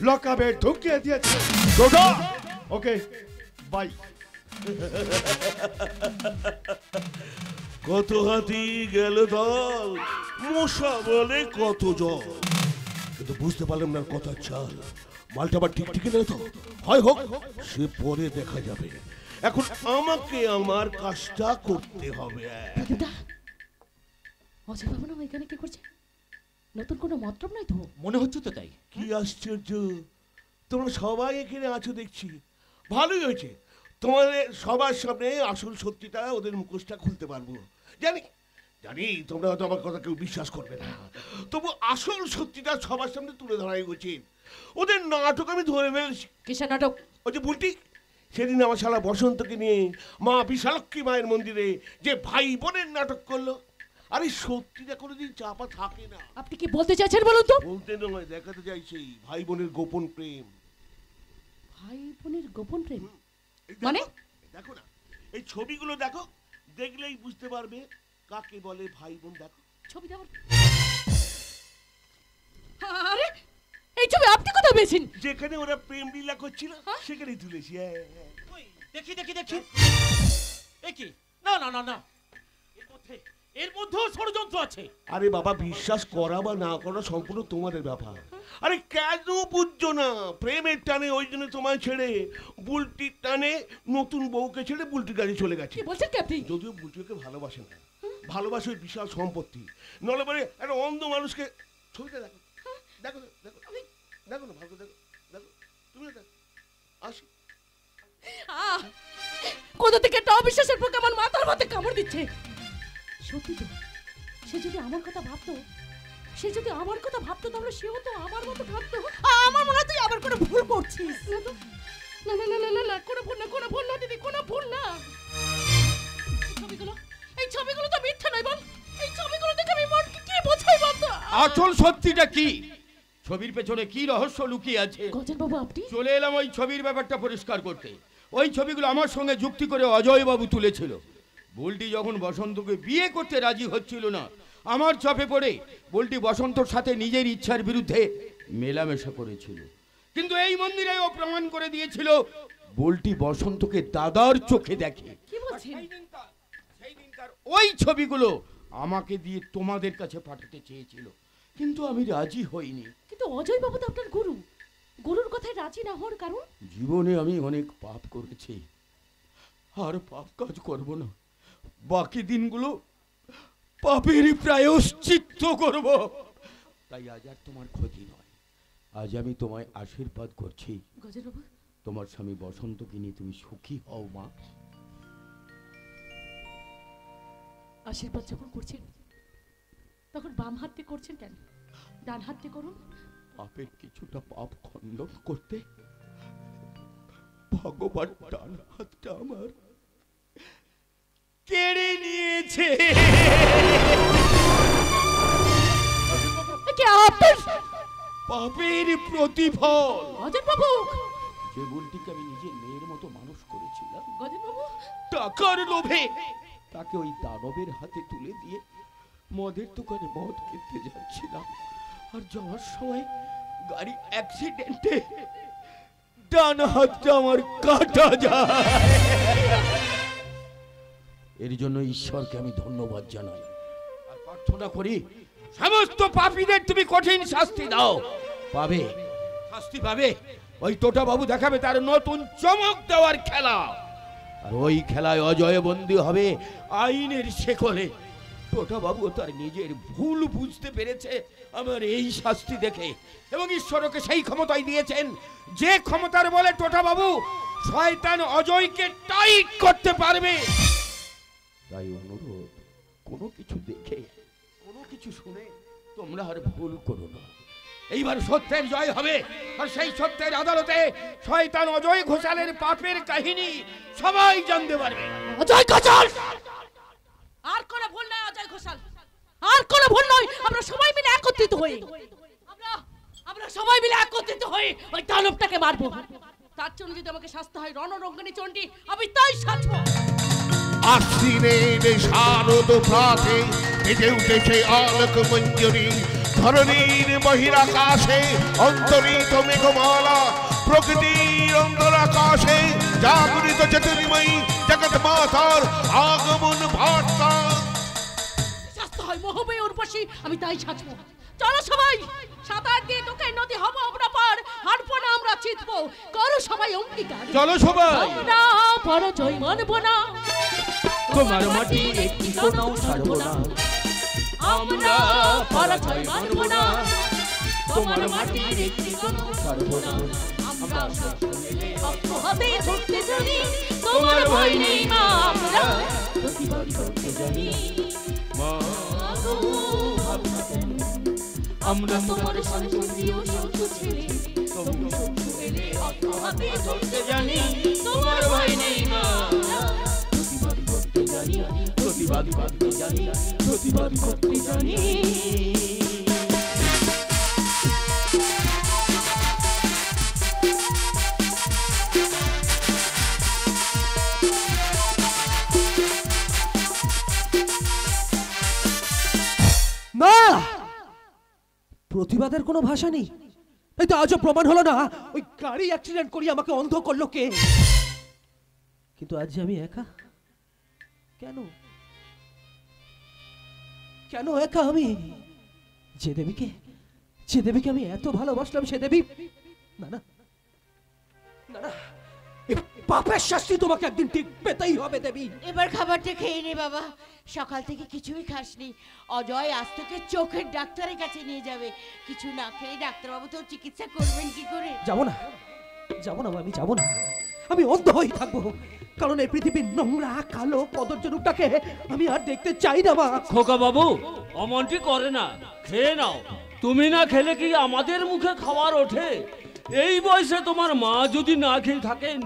লকাবে ঢুকিয়ে দিয়েছে। Okay bye. কত হাতি গেল দল, মশা বলে কত জল, কিন্তু বুঝতে পারলাম না কথা চাল। মালটা আবার ঠিক ঠিক না তো, হয় হোক সে পরে দেখা যাবে। এখন আমাকে আমার কাজটা করতে হবে। অজয় বাবু না এখানে কি করছে? নতুন কোনো মতলব নাই তো? মনে হচ্ছে তো তাই। কি আশ্চর্য, তোমরা সবাই এখানে আছো দেখছি। ভালোই হয়েছে, তোমাদের সবার সামনে আসল সত্যিটা, ওদের মুখোশটা খুলতে পারবো। জানি জানি তোমরা হয়তো আমার কথা কেউ বিশ্বাস করবে না, তবু আসল সত্যিটা সবার সামনে তুলে ধরাই উচিত। ওদের নাটক আমি ধরে ফেলছি। কিসের নাটক? ওই যে বুলটি সেদিন আমার শালা বসন্তকে নিয়ে মা বিশালক্ষী মায়ের মন্দিরে যে ভাই বোনের নাটক করলো, আরে সত্যিটা কোনোদিন চাপা থাকে না। আপনি কি বলতে চাইছেন বলুন তো? বলতে নয়, দেখাতে চাইছি ভাই বোনের গোপন প্রেম। ভাই বোনের গোপন প্রেম মানে? দেখো না, এই ছবিগুলো দেখো, দেখলেই বুঝতে পারবে কাকে বলে ভাই বোন। দেখো ছবি দেওয়ার। আরে এই ছবি আপনি কোথায় পেয়েছেন? যেখানে ওরা প্রেম লীলা করছিল সেখানেই তুলেছি। দেখি দেখি দেখি, এ কি? না না না না, এর মধ্যেও ষড়যন্ত্র আছে। আরে বাবা, বিশ্বাস করা বা না করা সম্পূর্ণ তোমাদের ব্যাপার। আরে কেন বুঝছো না? প্রেমের টানে ওই জন্য তোমায় ছেড়ে বুলটির টানে নতুন বউকে ছেড়ে বুলটির কাছে চলে গেছে। কি বলছেন কি আপনি? যদিও বুলটিকে ভালোবাসে না, ভালোবাসে ওই বিশাল সম্পত্তি। নলে পরে একটা অন্ধ মানুষকে ছবিটা দেখো দেখো দেখো দেখো না, ভালো দেখো দেখো, তুমি দেখো। আসি কোথা থেকে একটা অবিশ্বাসের পোকা আমার মাথার মধ্যে কামড় দিচ্ছে। সত্যি তো, সে যদি আমার কথা ভাবতো, তাহলে সেও তো আমার মতো ভাবতো। আমার মনে হয় তুই আবার কোনো ভুল করছিস। না না না না না না, কোনো ভুল না দিদি, কোনো ভুল না। এই ছবিগুলো তো মিথ্যা নয় বল। এই ছবিগুলো দেখে আমি মনকে কি বোঝাই বলতো? আসল সত্যিটা কি? ছবির পেছনে কি রহস্য লুকিয়ে আছে? গজেন বাবু, আপনি? চলে এলাম ওই ছবির ব্যাপারটা পরিষ্কার করতে। ওই ছবিগুলো আমার সঙ্গে যুক্তি করে অজয় বাবু তুলেছিল। বুলটি যখন বসন্তকে বিয়ে করতে রাজি হচ্ছিল না, আমার চাপে পড়ে বুলটি বসন্তর সাথে নিজের ইচ্ছার বিরুদ্ধে মেলামেশা করেছিল। কিন্তু এই মন্দিরে ও প্রমাণ করে দিয়েছিল বুলটি বসন্তকে দাদার চোখে দেখে। কি বলছেন? সেই দিনকার ওই ছবিগুলো আমাকে দিয়ে তোমাদের কাছে পাঠাতে চেয়েছিল, কিন্তু আমি রাজি হইনি। কিন্তু অজয় বাবু তো আপনার গুরু, গুরুর কথায় রাজি না হওয়ার কারণ? জীবনে আমি অনেক পাপ করেছি, আর পাপ কাজ করব না। বাকি দিনগুলো পাপের প্রায়শ্চিত্ত করব। তাই আজ আর তোমার ক্ষতি নয়, আজ আমি তোমায় আশীর্বাদ করছি। গজেন বাবু, তোমার স্বামী বসন্তকে নিয়ে তুমি সুখী হও মা। আশীর্বাদ যখন করছেন তখন বাম হাত দিয়ে করছেন কেন? ডান হাত দিয়ে করুন। পাপের কিছুটা পাপ খণ্ডন করতে ভগবান ডান হাতটা আমার কেড়ে নিয়েছে। পাপের প্রতিফল। গজেন বাবু, যে বুলটিকে আমি নিজের মেয়ের মতো মানুষ করেছিলাম, গজেন বাবু, টাকার লোভে তাকে ওই দানবের হাতে তুলে দিয়ে মদের দোকানে মদ কিনতে যাচ্ছিলাম, আর যাওয়ার সময় গাড়ি অ্যাক্সিডেন্টে ডান হাতটা আমার কাটা যায়। এর জন্য ঈশ্বরকে আমি ধন্যবাদ জানাই আর প্রার্থনা করি সমস্ত পাপীদের তুমি কঠিন শাস্তি দাও। পাবে, শাস্তি পাবে। ওই টোটা বাবু দেখাবে তার নতুন চমক দেওয়ার খেলা, আর ওই খেলায় অজয় বন্দী হবে আইনের শেকলে। টোটা বাবু তার নিজের ভুল বুঝতে পেরেছে আমার এই শাস্তি দেখে, এবং ঈশ্বরকে সেই ক্ষমতাই দিয়েছেন যে ক্ষমতার বলে টোটা বাবু শয়তান অজয়কে টাইট করতে পারবে। তাই অনুরোধ, কোনো কিছু দেখে, কোনো কিছু শুনে তোমরা আর ভুল করো না। এইবার সত্যের জয় হবে, আর সেই সত্যের আদালতে শয়তান অজয় ঘোষালের পাপের কাহিনী সবাই জানতে পারবে। অজয় ঘোষাল, আর কোনো ভুল নয়। অজয় ঘোষাল, আর কোনো ভুল নয়। আমরা সবাই মিলে একত্রিত হই, আমরা সবাই মিলে একত্রিত হই ওই দানবটাকে মারবো। তার জন্য যদি আমাকে শাস্তি হয় রণরঙ্গিনী চণ্ডী, আমি তাই সাজব। আশ্বিনের শারদ প্রাতে বেজে উঠেছে আলোক মঞ্জরি, ধরণীর বহিরাকাশে অন্তরিত মেঘমালা, প্রকৃতির অন্তরাকাশে জাগরিত চতুর্ময়ী জগৎ মাতার আগমন বার্তা। শাস্তি হয় মোহময় উর্বশী, আমি তাই সাজব। চলো সবাই, সাঁতার দিয়ে তোকে নদী হব আমরা পার, হারবো না আমরা জিতবো। করো সবাই অঙ্গীকার। চলো সবাই। আমরা পরাজয় মানব না, তোমার মাটির একটি কোণাও ছাড়বো না। আমরা পরাজয় মানব না, তোমার মাটির একটি কোণাও ছাড়বো না। আমরা অক্ষরে ছুটতে জানি, তোমার ভয় নেই মা। আমরা প্রতিবাদ করতে জানি মা, আমরা তোমার সন্তানীয় শত্রু ছেলে, তবু শত্রু এলে অক্ষরে ছুটতে জানি, তোমার ভয় নেই মা। প্রতিবাদ করতে জানি, প্রতিবাদ করতে জানি, প্রতিবাদ করতে জানি। না, প্রতিবাদের কোনো ভাষা নেই। এই তো আজও প্রমাণ হলো না ওই গাড়ি অ্যাক্সিডেন্ট করিয়ে আমাকে অন্ধ করলো কে। কিন্তু আজ যে আমি একা, কেন কেন একা আমি? যে দেবীকে আমি এত ভালোবাসলাম, সে দেবী না না না না, এই পাপের শাস্তি তোমাকে একদিন ঠিক পেতেই হবে দেবী। এবার খাবারটা খেয়ে নে বাবা, সকাল থেকে কিছুই খাসনি। অজয় আজ তোকে চোখের ডাক্তারের কাছে নিয়ে যাবে, কিছু না খেয়ে ডাক্তারবাবু তোর চিকিৎসা করবেন কি করে? যাবো না আমি যাবো না, আমি অন্ধ হয়ে থাকবো, কারণ এই পৃথিবীর নোংরা কালো কদর্য রূপটাকে আমি আর দেখতে চাই না। মা খোকা বাবু অমনটি করে না, খেয়ে নাও। তুমি না খেলে কি আমাদের মুখে খাবার ওঠে? এই বয়সে তোমার মা যদি না খেয়ে থাকেন,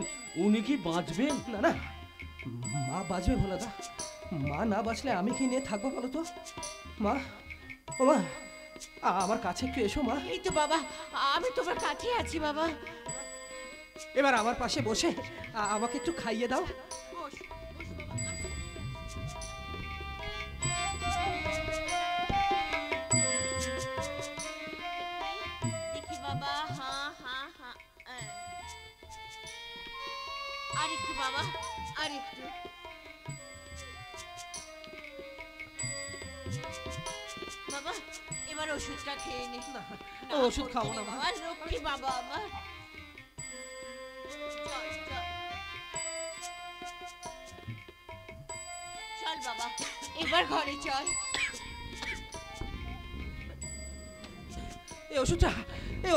উনি কি বাঁচবেন? না না, মা বাঁচবে ভোলাদা, মা না বাঁচলে আমি কি নিয়ে থাকবো বলো তো? মা, ও মা, আমার কাছে একটু এসো মা। এই তো বাবা, আমি তোমার কাছে আছি বাবা। এবার আমার পাশে বসে আমাকে একটু খাইয়ে দাও। দেখি বাবা, হ্যাঁ হ্যাঁ হ্যাঁ, আর একটু বাবা, আর একটু। বাবা এবার ওষুধটা খেয়ে নে। না, ওষুধ খাবো না বাবা, লক্ষ্মী বাবা আমার। চল বাবা, এবার ঘরে চল। এই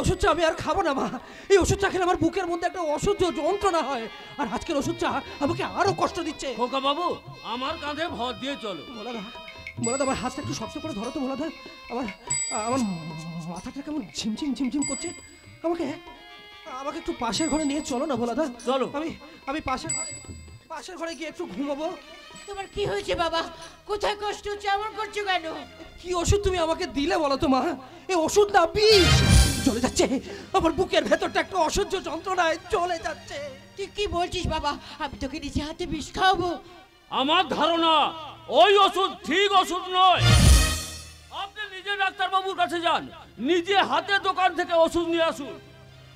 ওষুধটা আমি আর খাবো না মা। এই ওষুধটা খেলে আমার বুকের মধ্যে একটা অসহ্য যন্ত্রণা হয়, আর আজকের ওষুধটা আমাকে আরো কষ্ট দিচ্ছে। খোকা বাবু আমার কাঁধে ভর দিয়ে চলো। ভোলাদা আমার হাতটা একটু শক্ত করে ধরো তো ভোলাদা, আমার মাথাটা কেমন ঝিমঝিম করছে। আমাকে একটু পাশের ঘরে নিয়ে চলো না ভোলাদা। চলো। আমি পাশের ঘরে গিয়ে একটু ঘুমাবো। তোমার কি হয়েছে বাবা? কোথায় কষ্ট হচ্ছে? এমন করছো কেন? কি ওষুধ তুমি আমাকে দিলে বলো তো মা? এই ওষুধ না বিষ, চলে যাচ্ছে আমার বুকের ভেতরটা একটা অসহ্য যন্ত্রণায় চলে যাচ্ছে। তুই কি বলছিস বাবা? আমি তোকে নিজে হাতে বিষ খাওয়াবো? আমার ধারণা ওই ওষুধ ঠিক ওষুধ নয়। আপনি নিজে ডাক্তার বাবুর কাছে যান, নিজে হাতে দোকান থেকে ওষুধ নিয়ে আসুন।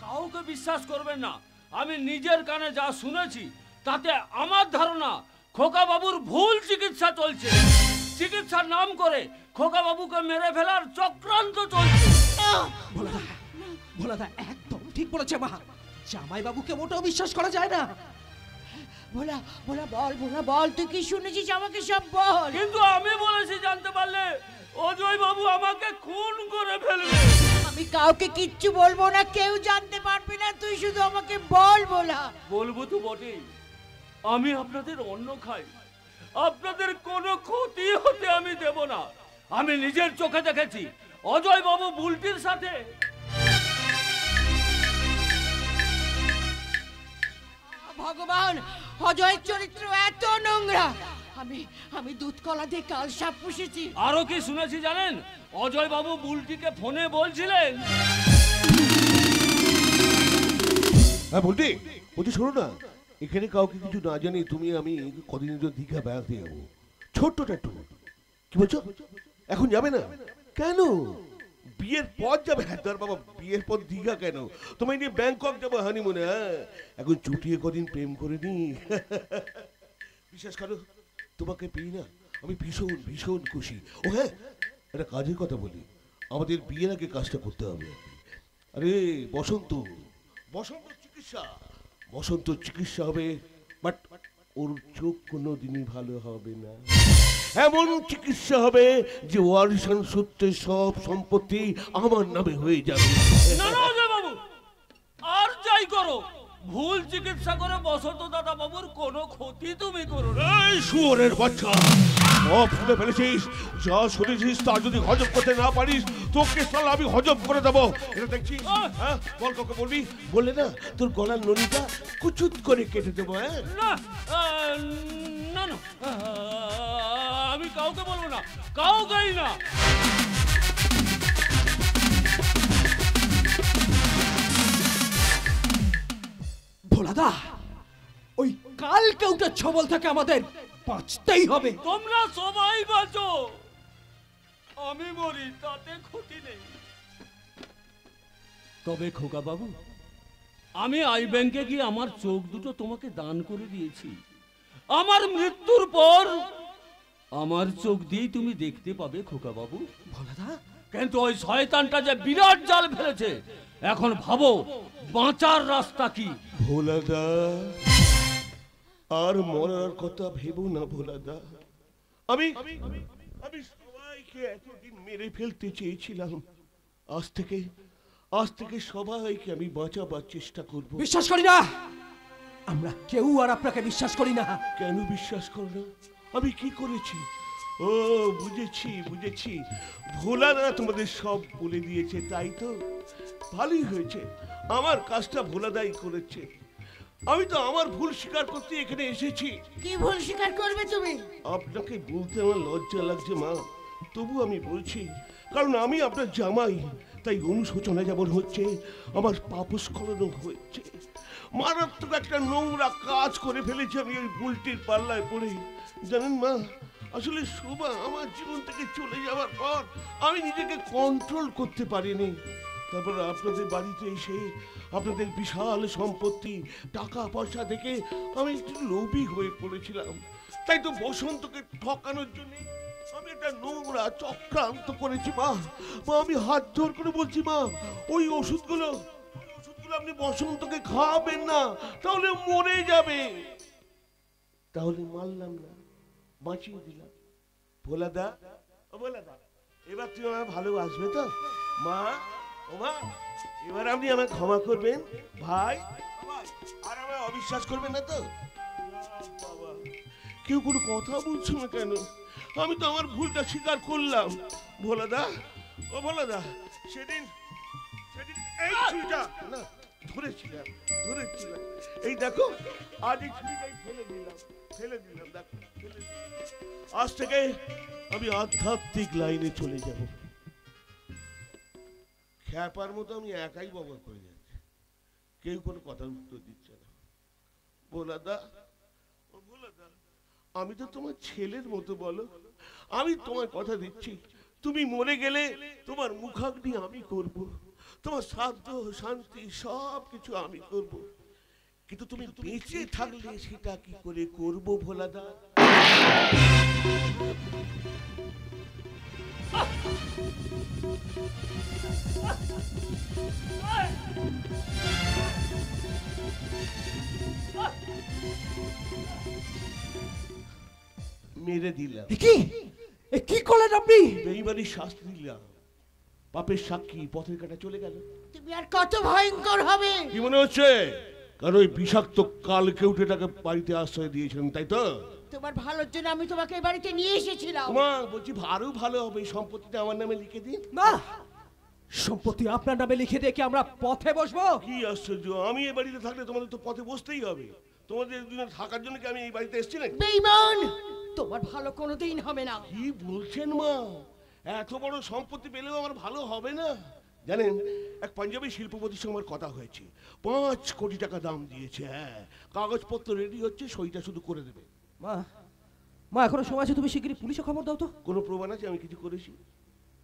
কাউকে বিশ্বাস করবেন না, আমি নিজের কানে যা শুনেছি তাতে আমার ধারণা খোকা বাবুর ভুল চিকিৎসা চলছে। চিকিৎসার নাম করে খোকা বাবুকে মেরে ফেলার চক্রান্ত চলছে। ভোলাদা একদম ঠিক বলেছে মা, জামাই বাবুকে মোটেও বিশ্বাস করা যায় না। বল বল, তুই কি শুনেছিস আমাকে সব বল। কিন্তু আমি বলেছি জানতে পারলে অজয় বাবু আমাকে খুন করে ফেলবে। আমি কাউকে কিচ্ছু বলবো না, কেউ জানতে পারবে না, তুই শুধু আমাকে বল। বলবো তো বটেই, আমি আপনাদের অন্ন খাই, আপনাদের কোনো ক্ষতি হতে আমি দেব না। আমি নিজের চোখে দেখেছি অজয় বাবু বুলটির সাথে। ভগবান, অজয়ের চরিত্র এত নোংরা। আমি দুধ কলা দিয়ে কাল সাপ পুষেছি। আরো কি শুনেছি জানেন? অজয় বাবু বুলটিকে ফোনে বলছিলেন। হ্যাঁ বুলটি, বলছি শোনো না, এখানে কাউকে কিছু না জানি তুমি আমি কদিনের জন্য দীঘা বেড়াতে যাবো, ছোট্ট ট্যাটু। কি বলছো? এখন যাবে না কেন? বিয়ের পর যাবে। হ্যাঁ তোর বাবা, বিয়ের পর দীঘা কেন? তোমায় নিয়ে ব্যাংকক যাবো হানিমুনে। হ্যাঁ এখন চুটিয়ে কদিন প্রেম করে নি। বিশ্বাস করো, তোমাকে পেয়ে না আমি ভীষণ ভীষণ খুশি। ও হ্যাঁ, একটা কাজের কথা বলি, আমাদের বিয়ের আগে কাজটা করতে হবে। আরে বসন্ত চিকিৎসা হবে, বাট ওর চোখ কোনোদিনই ভালো হবে না। এমন চিকিৎসা হবে যে ওয়ারিশান সূত্রে সব সম্পত্তি আমার নামে হয়ে যাবে। না না অজয় বাবু, আর যাই করো, ভুল চিকিৎসা করে বসন্ত দাদা বাবুর কোনো ক্ষতি তুমি করো না। এই শুয়োরের বাচ্চা, সব শুনে ফেলেছিস, যা শুনেছিস তা যদি হজম করতে না পারিস তোকে সালা আমি হজম করে দেবো। এটা দেখছিস? হ্যাঁ বল, কাউকে বলবি? বললে না তোর গলার নড়িটা কুচুত করে কেটে দেবো। হ্যাঁ না না না, আমি কাউকে বলবো না, কাউকেই না। ভোলাদা, ওই কালকে উঠে ছবল থেকে আমাদের বাঁচতেই হবে। তোমরা সবাই বাঁচো, আমি মরি তাতে ক্ষতি নেই। তবে খোকা বাবু, আমি আই ব্যাংকে গিয়ে আমার চোখ দুটো তোমাকে দান করে দিয়েছি। আমার মৃত্যুর পর আমার চোখ দিয়েই তুমি দেখতে পাবে খোকা বাবু। ভোলাদা, কিন্তু ওই শয়তানটা যে বিরাট জাল ফেলেছে, এখন ভাবো বাঁচার রাস্তা কি। ভোলাদা, আর মরার কথা ভেবো না ভোলাদা। আমি সবাইকে এতদিন মেরে ফেলতে চেয়েছিলাম, আজ থেকে সবাইকে আমি বাঁচাবার চেষ্টা করব। বিশ্বাস করি না, আমরা কেউ আর আপনাকে বিশ্বাস করি না। কেন বিশ্বাস করো না? আমি কি করেছি? ও বুঝেছি, ভোলাদা তোমাদের সব বলে দিয়েছে, তাই তো? ভালোই হয়েছে, আমার কাজটা ভোলাদাই করেছে। আমি তো আমার ভুল স্বীকার করতে এখানে এসেছি। কি ভুল স্বীকার করবে তুমি? আপনাকে বলতে আমার লজ্জা লাগছে মা, তবু আমি বলছি, কারণ আমি আপনার জামাই, তাই অনুশোচনা যেমন হচ্ছে, আমার পাপস্খলনও হচ্ছে। মারাত্মক একটা নোংরা কাজ করে ফেলেছি আমি ওই বুলটির পাল্লায় পড়ে। জানেন মা, আসলে শোভা আমার জীবন থেকে চলে যাওয়ার পর আমি নিজেকে কন্ট্রোল করতে পারিনি। তারপর আপনাদের বাড়িতে এসে আপনাদের বিশাল সম্পত্তি, টাকা পয়সা দেখে আমি একটু লোভী হয়ে পড়েছিলাম। তাই তো বসন্তকে ঠকানোর জন্য আমি একটা নোংরা চক্রান্ত করেছি মা। আমি হাত জোর করে বলছি মা, ওই ওষুধগুলো আপনি বসন্তকে খাওয়াবেন না, তাহলে মরে যাবে। তাহলে মারলাম না, বাঁচিয়ে দিলাম। ভোলাদা, এবার তুই আমার ভালোবাসবে তো মা? ও মা, এবার আপনি আমায় ক্ষমা করবেন ভাই, আর আমায় অবিশ্বাস করবেন না তো? বাবা, কেউ কোনো কথা বলছো না কেন? আমি তো আমার ভুলটা স্বীকার করলাম। ভোলাদা, ও ভোলাদা, সেদিন এই ছুরিটা না ধরেছিলাম, এই দেখো আজ এই ছুরিটাই ফেলে দিলাম দেখো, আজ থেকে আমি আধ্যাত্মিক লাইনে চলে যাব। খ্যাপার মতো আমি একাই বাবা করে যাচ্ছি, কেউ কোনো কথার উত্তর দিচ্ছে না। ভোলাদা, আমি তো তোমার ছেলের মতো, বলো, আমি তোমার কথা দিচ্ছি, তুমি মরে গেলে তোমার মুখাগ্নি আমি করব, তোমার শ্রাদ্ধ শান্তি সব কিছু আমি করব, কিন্তু তুমি বেঁচে থাকলে সেটা কি করে করব ভোলাদা? মেরে দিলাম। কি করলেন আপনি? বেঈমানির শাস্তি দিলাম, পাপের সাক্ষী পথের কাটা চলে গেল। তুমি আর কত ভয়ঙ্কর হবে কি মনে হচ্ছে? কারণ ওই বিষাক্ত কাল কেউটেটাকে বাড়িতে আশ্রয় দিয়েছিলেন, তাই তো? তোমার ভালোর জন্য আমি তোমাকে এই বাড়িতে নিয়ে এসেছিলাম। মা বলছি আরো ভালো হবে, সম্পত্তিটা আমার নামে লিখে দিন। না, সম্পত্তি আপনার নামে লিখে দিয়ে কি আমরা পথে বসবো? কি আশ্চর্য, আমি এই বাড়িতে থাকলে তোমাদের তো পথে বসতেই হবে। তোমাদের দুজনে থাকার জন্য কি আমি এই বাড়িতে এসেছি নাকি? বেঈমান, তোমার ভালো কোনোদিন হবে না। কি বলছেন মা? এত বড় সম্পত্তি পেলেও আমার ভালো হবে না? জানেন, এক পাঞ্জাবি শিল্পপতির সঙ্গে আমার কথা হয়েছে, 5 কোটি টাকা দাম দিয়েছে। হ্যাঁ, কাগজপত্র রেডি হচ্ছে, সইটা শুধু করে দেবে। মা এখনো সময় আছে, তুমি শিগগিরই পুলিশে খবর দাও তো। কোনো প্রমাণ আছে আমি কিছু করেছি?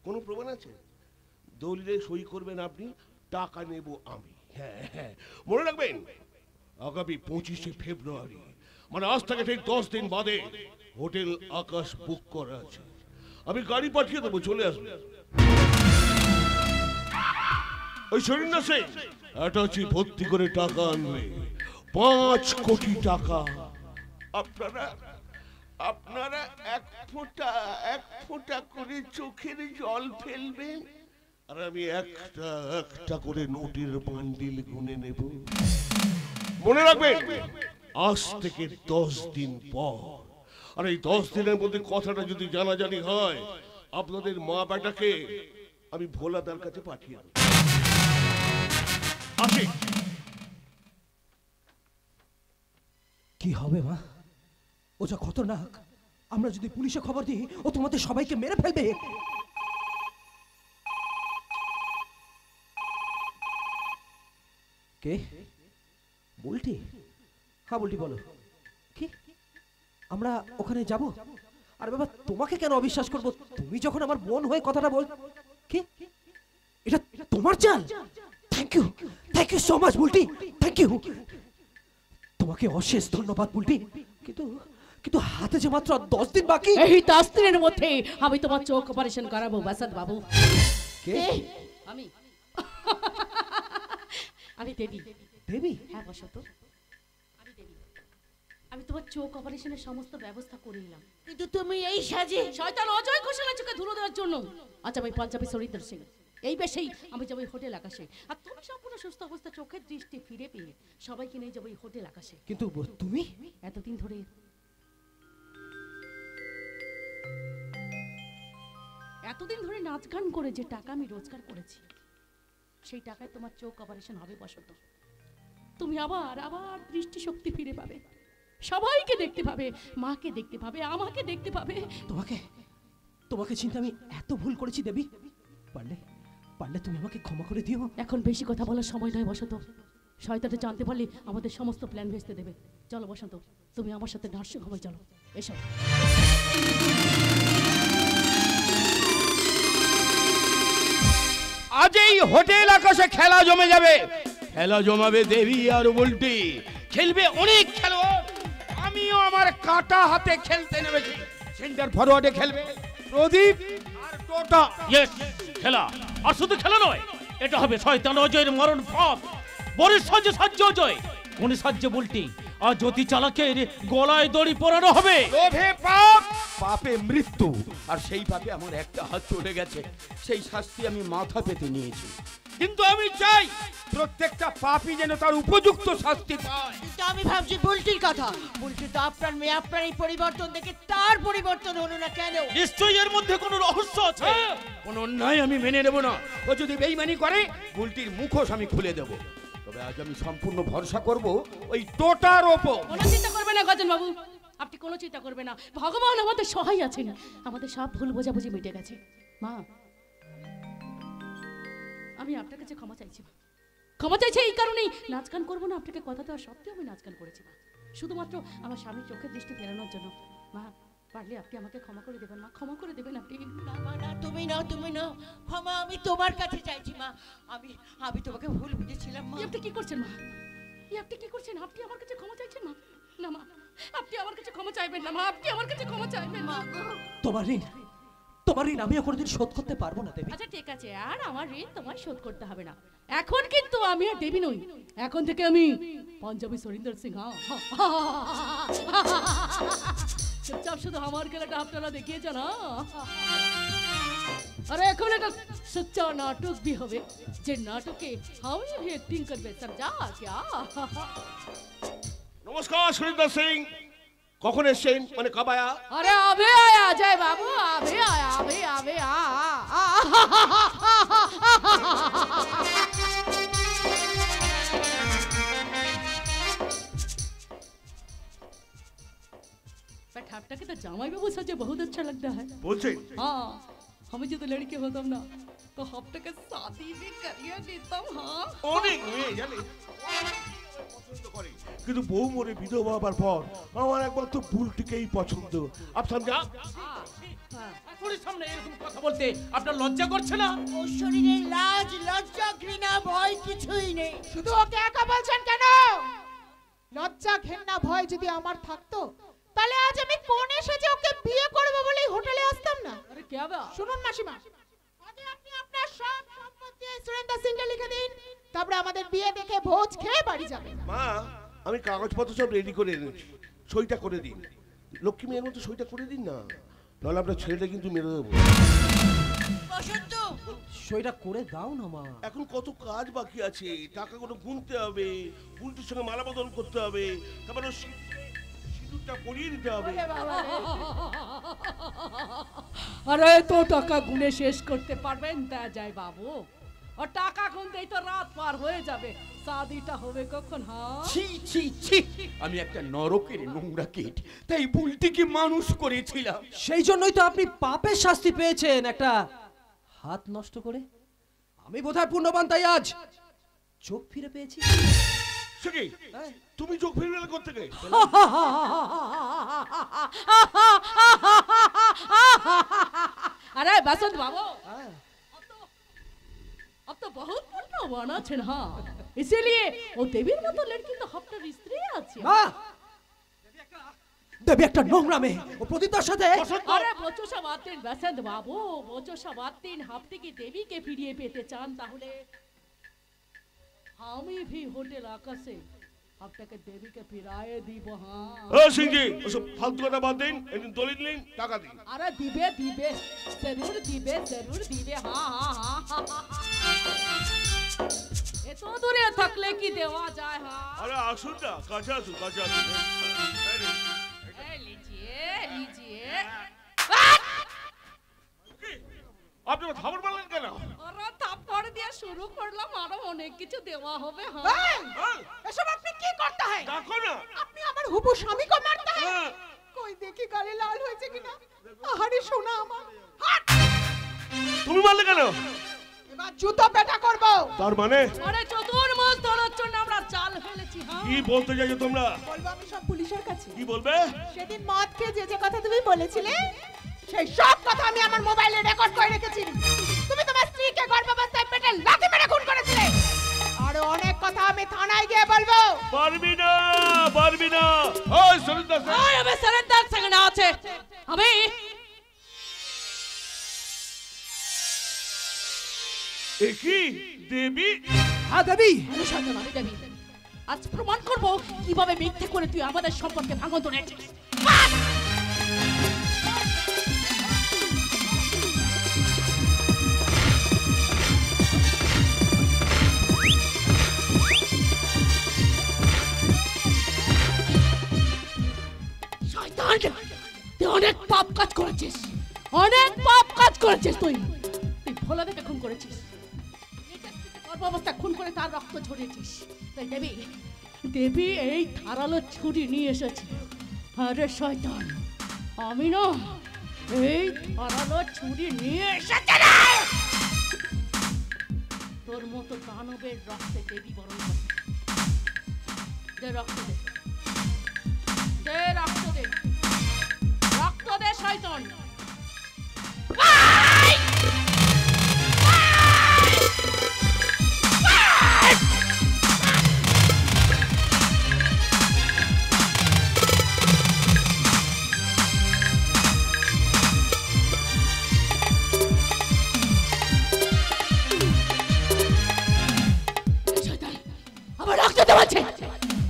কোনো প্রমাণ আছে? দলিলে সই করবেন আপনি, টাকা নেব আমি। হ্যাঁ, মনে রাখবেন, আগামী 25শে ফেব্রুয়ারি, মানে আজ থেকে ঠিক 10 দিন বাদে হোটেল আকাশ বুক করা আছে। আমি গাড়ি পাঠিয়ে দেবো, চলে আসবে। ওই শরীর সে অ্যাটাচি ভর্তি করে টাকা আনবে, 5 কোটি টাকা। আপনারা এক ফোঁটা করে চোখের জল ফেলবেন, আর আমি একটা করে নোটের বান্ডিল গুনে নেব। মনে রাখবেন, আজ থেকে 10 দিন পর, আর এই 10 দিনের মধ্যে কথাটা যদি জানাজানি হয়, আপনাদের মা বেটাকে আমি ভোলাদার কাছে পাঠিয়ে দেব। আসি। কি হবে মা? ও যা খতরনাক, আমরা যদি পুলিশে খবর দিই, ও তোমাদের সবাইকে মেরে ফেলবে। কে? বুলটি? হ্যাঁ বুলটি, বলো। কি আমরা ওখানে যাব? আর বাবা, তোমাকে কেন অবিশ্বাস করব? তুমি যখন আমার বোন হয়ে কথাটা বল। কি এটা তোমার চাল? তাই thank you so much Bulti, thank you. তোমাকে অশেষ ধন্যবাদ বুলটি, কিন্তু কিন্তু হাতে যে মাত্র 10 দিন বাকি। এই 10 দিনের মধ্যে আমি তোমার চোখ অপারেশন করাবো বাসাদ বাবু। কে? আমি আমি দেবী। দেবী? হ্যাঁ বসন্ত, আমি দেবী। আমি তোমার চোখ অপারেশনের সমস্ত ব্যবস্থা করে নিলাম, কিন্তু তুমি এই সাজে শয়তান অজয় ঘোষালের চোখে ধুলো দেওয়ার জন্য আজ আমি পাঞ্জাবি সরিন্দর সিং এই বেশেই আমি যাবো হোটেল আকাশে, আর তুমি সম্পূর্ণ সুস্থ অবস্থা চোখের দৃষ্টি ফিরে পেয়ে সবাইকে নিয়ে যাবো হোটেল আকাশে। কিন্তু তুমি এতদিন ধরে নাচ গান করে যে টাকা আমি রোজগার করেছি সেই টাকায় তোমার চোখ অপারেশন হবে বসন্ত। তুমি আবার আবার দৃষ্টি শক্তি ফিরে পাবে, সবাইকে দেখতে পাবে, মাকে দেখতে পাবে, আমাকে দেখতে পাবে। তোমাকে চিন্তা আমি এত ভুল করেছি দেবী, পারলে তুমি আমাকে ক্ষমা করে দিও। এখন বেশি কথা বলার সময় নয় বসন্ত, শয়তানটা জানতে পারলে আমাদের সমস্ত প্ল্যান ভেস্তে দেবে। চলো বসন্ত, তুমি আমার সাথে নার্সিং হোমে চলো, এসো। আজ এই হোটেল আকাশে খেলা জমে যাবে, খেলা জমাবে দেবী আর বুলটি, খেলবে অনেক খেলোয়াড়। আমিও আমার কাটা হাতে খেলতে নেমেছি। সেন্টার ফরওয়ার্ডে খেলবে প্রদীপ আর টোটা। ইয়েস, খেলা। আর শুধু খেলা নয়, এটা হবে শয়তান অজয়ের মরণ ফাঁদ। বরের সাহায্যে সাহায্য অজয়, কোনে সাহায্য বুলটি, আর জ্যোতি চালাকের গলায় দড়ি পরানো হবে। লোভে পাপ, পাপে মৃত্যু। আর সেই পাপে আমার একটা হাত চলে গেছে, সেই শাস্তি আমি মাথা পেতে নিয়েছি। কিন্তু আমি চাই প্রত্যেকটা পাপী যেন তার উপযুক্ত শাস্তি পায়। কিন্তু আমি ভাবছি বুলটির কথা। বুলটি তো আপনার মেয়ে, আপনার এই পরিবর্তন দেখে তার পরিবর্তন হলো না কেন? নিশ্চয়ই এর মধ্যে কোনো রহস্য আছে। কোনো অন্যায় আমি মেনে নেব না। ও যদি বেইমানি করে বুলটির মুখোশ আমি খুলে দেব। তবে আজ আমি সম্পূর্ণ ভরসা করব ওই টোটার ওপর। কোনো চিন্তা করবে না গজেন বাবু, আপনি কোনো চিন্তা করবে না, ভগবান আমাদের সহায় আছেন। আমাদের সব ভুল বোঝাবুঝি মিটে গেছে। মা, আমি আপনার কাছে ক্ষমা চাইছি। মা, ক্ষমা চাইছি এই কারণেই, নাচ গান করবো না আপনাকে কথা দেওয়া সত্ত্বেও আমি নাচ গান করেছি মা, শুধুমাত্র আমার স্বামীর চোখের দৃষ্টি ফেরানোর জন্য। মা, পারলে আপনি আমাকে ক্ষমা করে দেবেন মা, ক্ষমা করে দেবেন আপনি। না মা, না, তুমি না, ক্ষমা আমি তোমার কাছে চাইছি মা। আমি তোমাকে ভুল বুঝেছিলাম মা। আপনি কি করছেন মা? আপনি কি করছেন? আপনি আমার কাছে ক্ষমা চাইছেন মা? না মা, আপনি আমার কাছে ক্ষমা চাইবেন না মা, আপনি আমার কাছে ক্ষমা চাইবেন মা। তোমার ঋণ আমিও কোনোদিন শোধ করতে পারবো না দেবী। আচ্ছা ঠিক আছে, আর আমার ঋণ তোমায় শোধ করতে হবে না। এখন কিন্তু আমি আর দেবী নই, এখন থেকে আমি পাঞ্জাবি সরিন্দর সিং। চুপচাপ শুধু আমার খেলাটা আপনারা দেখিয়েছে না, আর এখন একটা সচ্চা নাটক भी হবে, যে নাটকে আমি भी एक्टिंग করবে। समझा क्या? নমস্কার সরিন্দর সিং, কখন এসেছেন? মানে কবে আয়া? अरे अभी आया अजय बाबू, अभी आया, अभी ठपटा के तो जामाई बाबू सच बहुत अच्छा लगता है। বলছেন? हाँ, हमें जो तो लड़के होतम ना तो हफ्ते के शादी भी करिए लेतम। हाँ, অনেক মেয়ে জানে পছন্দ করে, কিন্তু বউ মরে বিধবা হবার পর আমার একবার তো বুলটিকেই পছন্দ। আপ সমঝা? এখনই সামনে এরকম কথা বলতে আপনার লজ্জা করছে না? ওর শরীরে লাজ, লজ্জা, ঘৃণা, ভয় কিছুই নেই। শুধু ওকে একা বলছেন কেন? লজ্জা, ঘেন্না, ভয় যদি আমার থাকতো তাহলে আজ আমি কোন এসেছে ওকে বিয়ে করব বলেই হোটেলে আসতাম না। अरे क्या बा? শুনুন মাসিমা, আগে আপনি আপনার সব সম্পত্তি সুরেন্দ্র সিংকে লিখে দিন, তারপরে আমাদের বিয়ে দেখে ভোজ খেয়ে বাড়ি যাবেন। মা, আমি কাগজপত্র সব রেডি করে এনেছি, সইটা করে দিন। লক্ষ্মী মেয়ের মতো সইটা করে দিন না, নাহলে আপনার ছেলেটা কিন্তু মেরে দেবো। বসন্ত, সইটা করে দাও না মা। এখন কত কাজ বাকি আছে, টাকাগুলো গুনতে হবে, বুলটির সঙ্গে মালা বদল করতে হবে, তারপরে সিঁদুরটা পরিয়ে দিতে হবে। अरे तो টাকা গুনে শেষ করতে পারবেন তা যায় বাবু, আর টাকা গুনতেই তো রাত পার হয়ে যাবে। শাদিটা হবে কখন? হ্যাঁ, ছি ছি ছি, আমি একটা নরকের নোংরা কীট, তাই বুলটিকে মানুষ করেছিলাম। সেই জন্যই তো আপনি পাপের শাস্তি পেয়েছেন, একটা হাত নষ্ট করে। আমি বোধহয় পুণ্যবান, তাই আজ চোখ ফিরে পেয়েছি। সে কি? তুমি চোখ ফিরে করতে গে? अरे बसंत बाबू, अब तो बहुत पुण्यवान আছেন हाँ इसीलिए वो देवीर মতো लड़की तो আপনার স্ত্রী আছে মা দেবী একটা নোংরা মেয়ে ও প্রদীপ্তার সাথে আরে বচসা বাদ দিন বসন্ত বাবু বচসা বাদ দিন আপনি কি দেবীকে ফিরিয়ে পেতে চান তাহলে আমি भी হোটেল আকাশে আপনাকে দেবীকে ফিরিয়ে দিব হ্যাঁ ও সিংজি ওসব ফালতু কথা বাদ দিন এদিন দলিল নিন টাকা দিন আরে দিবে দিবে জরুর দিবে হ্যাঁ হ্যাঁ হ্যাঁ এত দূরে থাকলে কি দেওয়া যায় হ্যাঁ আরে আসুন না কাছে আসুন लीजिए আপনি থাপড় মারলেন কেন আরে থাপড় দিয়ে শুরু করলাম আরো অনেক কিছু দেওয়া হবে হ্যাঁ এসব আপনি কি করতে হয় দেখো না আপনি আমার হুবু স্বামী को मारते हैं कोई देखी গালে লাল হয়েছে কিনা আহারে সোনা আমার তুমি মারলে কেন এবার জুতো পেটা করব তার মানে আরে চতুর মাস ধরার জন্য আমরা চাল ফেলেছি হ্যাঁ কি বলতে চাইছো তোমরা বলবো আমি সব পুলিশের কাছে কি বলবে সেদিন মদ খেয়ে যে কথা তুমি বলেছিলে সেই সব কথা আমি আমার মোবাইলে রেকর্ড করে রেখেছি তুমি তোমার স্ত্রীকে গর্ভাবস্থায় পেটে লাথি মেরে খুন করেছিলে আর অনেক কথা আমি থানায় গিয়ে বলবো পারবি না ওই সরিন্দা স্যার ওই আমি সরেন্দার সঙ্গে না আছে আমি কি দেবী হ্যাঁ দেবী আমি শয়তান আমি দেবী আজ প্রমাণ করব কিভাবে মিথ্যে করে তুই আমাদের সম্পর্কে ভাঙন ধরেছিস শয়তান তুই অনেক পাপ কাজ করেছিস তুই ভোলা দেখে খুন করেছিস গর্ভাবস্থা খুন করে তার রক্ত ঝরিয়েছিস তাই দেবী এই ধারালো ছুরি নিয়ে এসেছে আরে শয়তান আমি না এই ধারালো ছুরি নিয়ে এসেছে রে তোর মতো দানবের রক্তে দেবী বরণ করে দে রক্ত দে শয়তান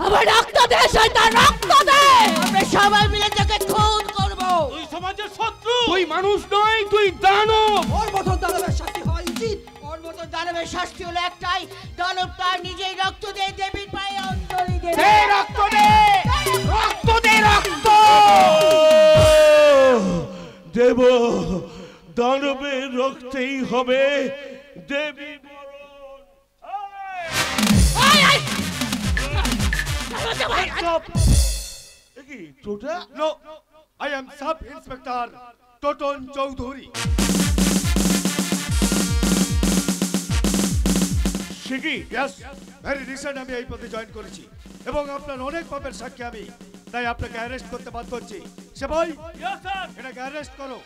আবার রক্ত দে শয়তান রক্ত দে আমরা সবাই মিলে তোকে খুন করব তুই সমাজের শত্রু তুই মানুষ নয় তুই দানব ওর মতো দানবের শাস্তি হওয়া উচিত ওর মতো দানবের শাস্তি হলো একটাই দানব তার নিজেই রক্ত দিয়ে দেবীর পায়ে অঞ্জলি দেবে দে রক্ত দে রক্ত দেব দানবের রক্তেই হবে দেবী কি টোটা no I am sub inspector Toton Chowdhury শিকি ইয়েস ভেরি রিসেন্ট আমি এই পদে জয়েন করেছি এবং আপনার অনেক পাপের সাক্ষী আমি তাই আপনাকে অ্যারেস্ট করতে বাধ্য হচ্ছি সেবাই ইয়েস স্যার এটাকে অ্যারেস্ট করো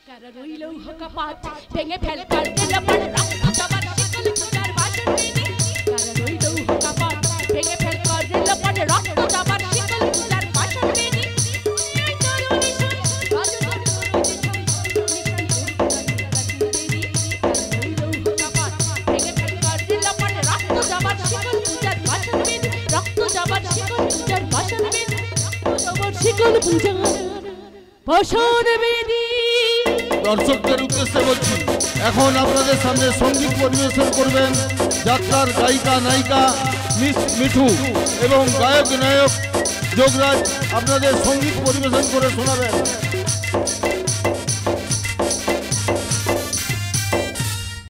কারা রইল হকাপাত ভেঙে ফেল কর দিল পর রক্ত জবান শিকল খুদার বাসন দিদি কারা রইল হকাপাত ভেঙে ফেল কর দিল পর রক্ত জবান শিকল খুদার বাসন দিদি এই তরুণী শুন রাজধানী ভেঙে ফেল কর দিল পর রক্ত জবান শিকল খুদার বাসন দিদি রক্ত জবান শিকল খুদার বাসন দিদি জবান শিকল খুদার বাসন দিদি দর্শকদের উদ্দেশ্যে বলছি এখন আপনাদের সামনে সঙ্গীত পরিবেশন করবেন যাত্রার গায়িকা নায়িকা মিস মিঠু এবং গায়ক নায়ক যোগরাজ আপনাদের সঙ্গীত পরিবেশন করে শোনাবেন।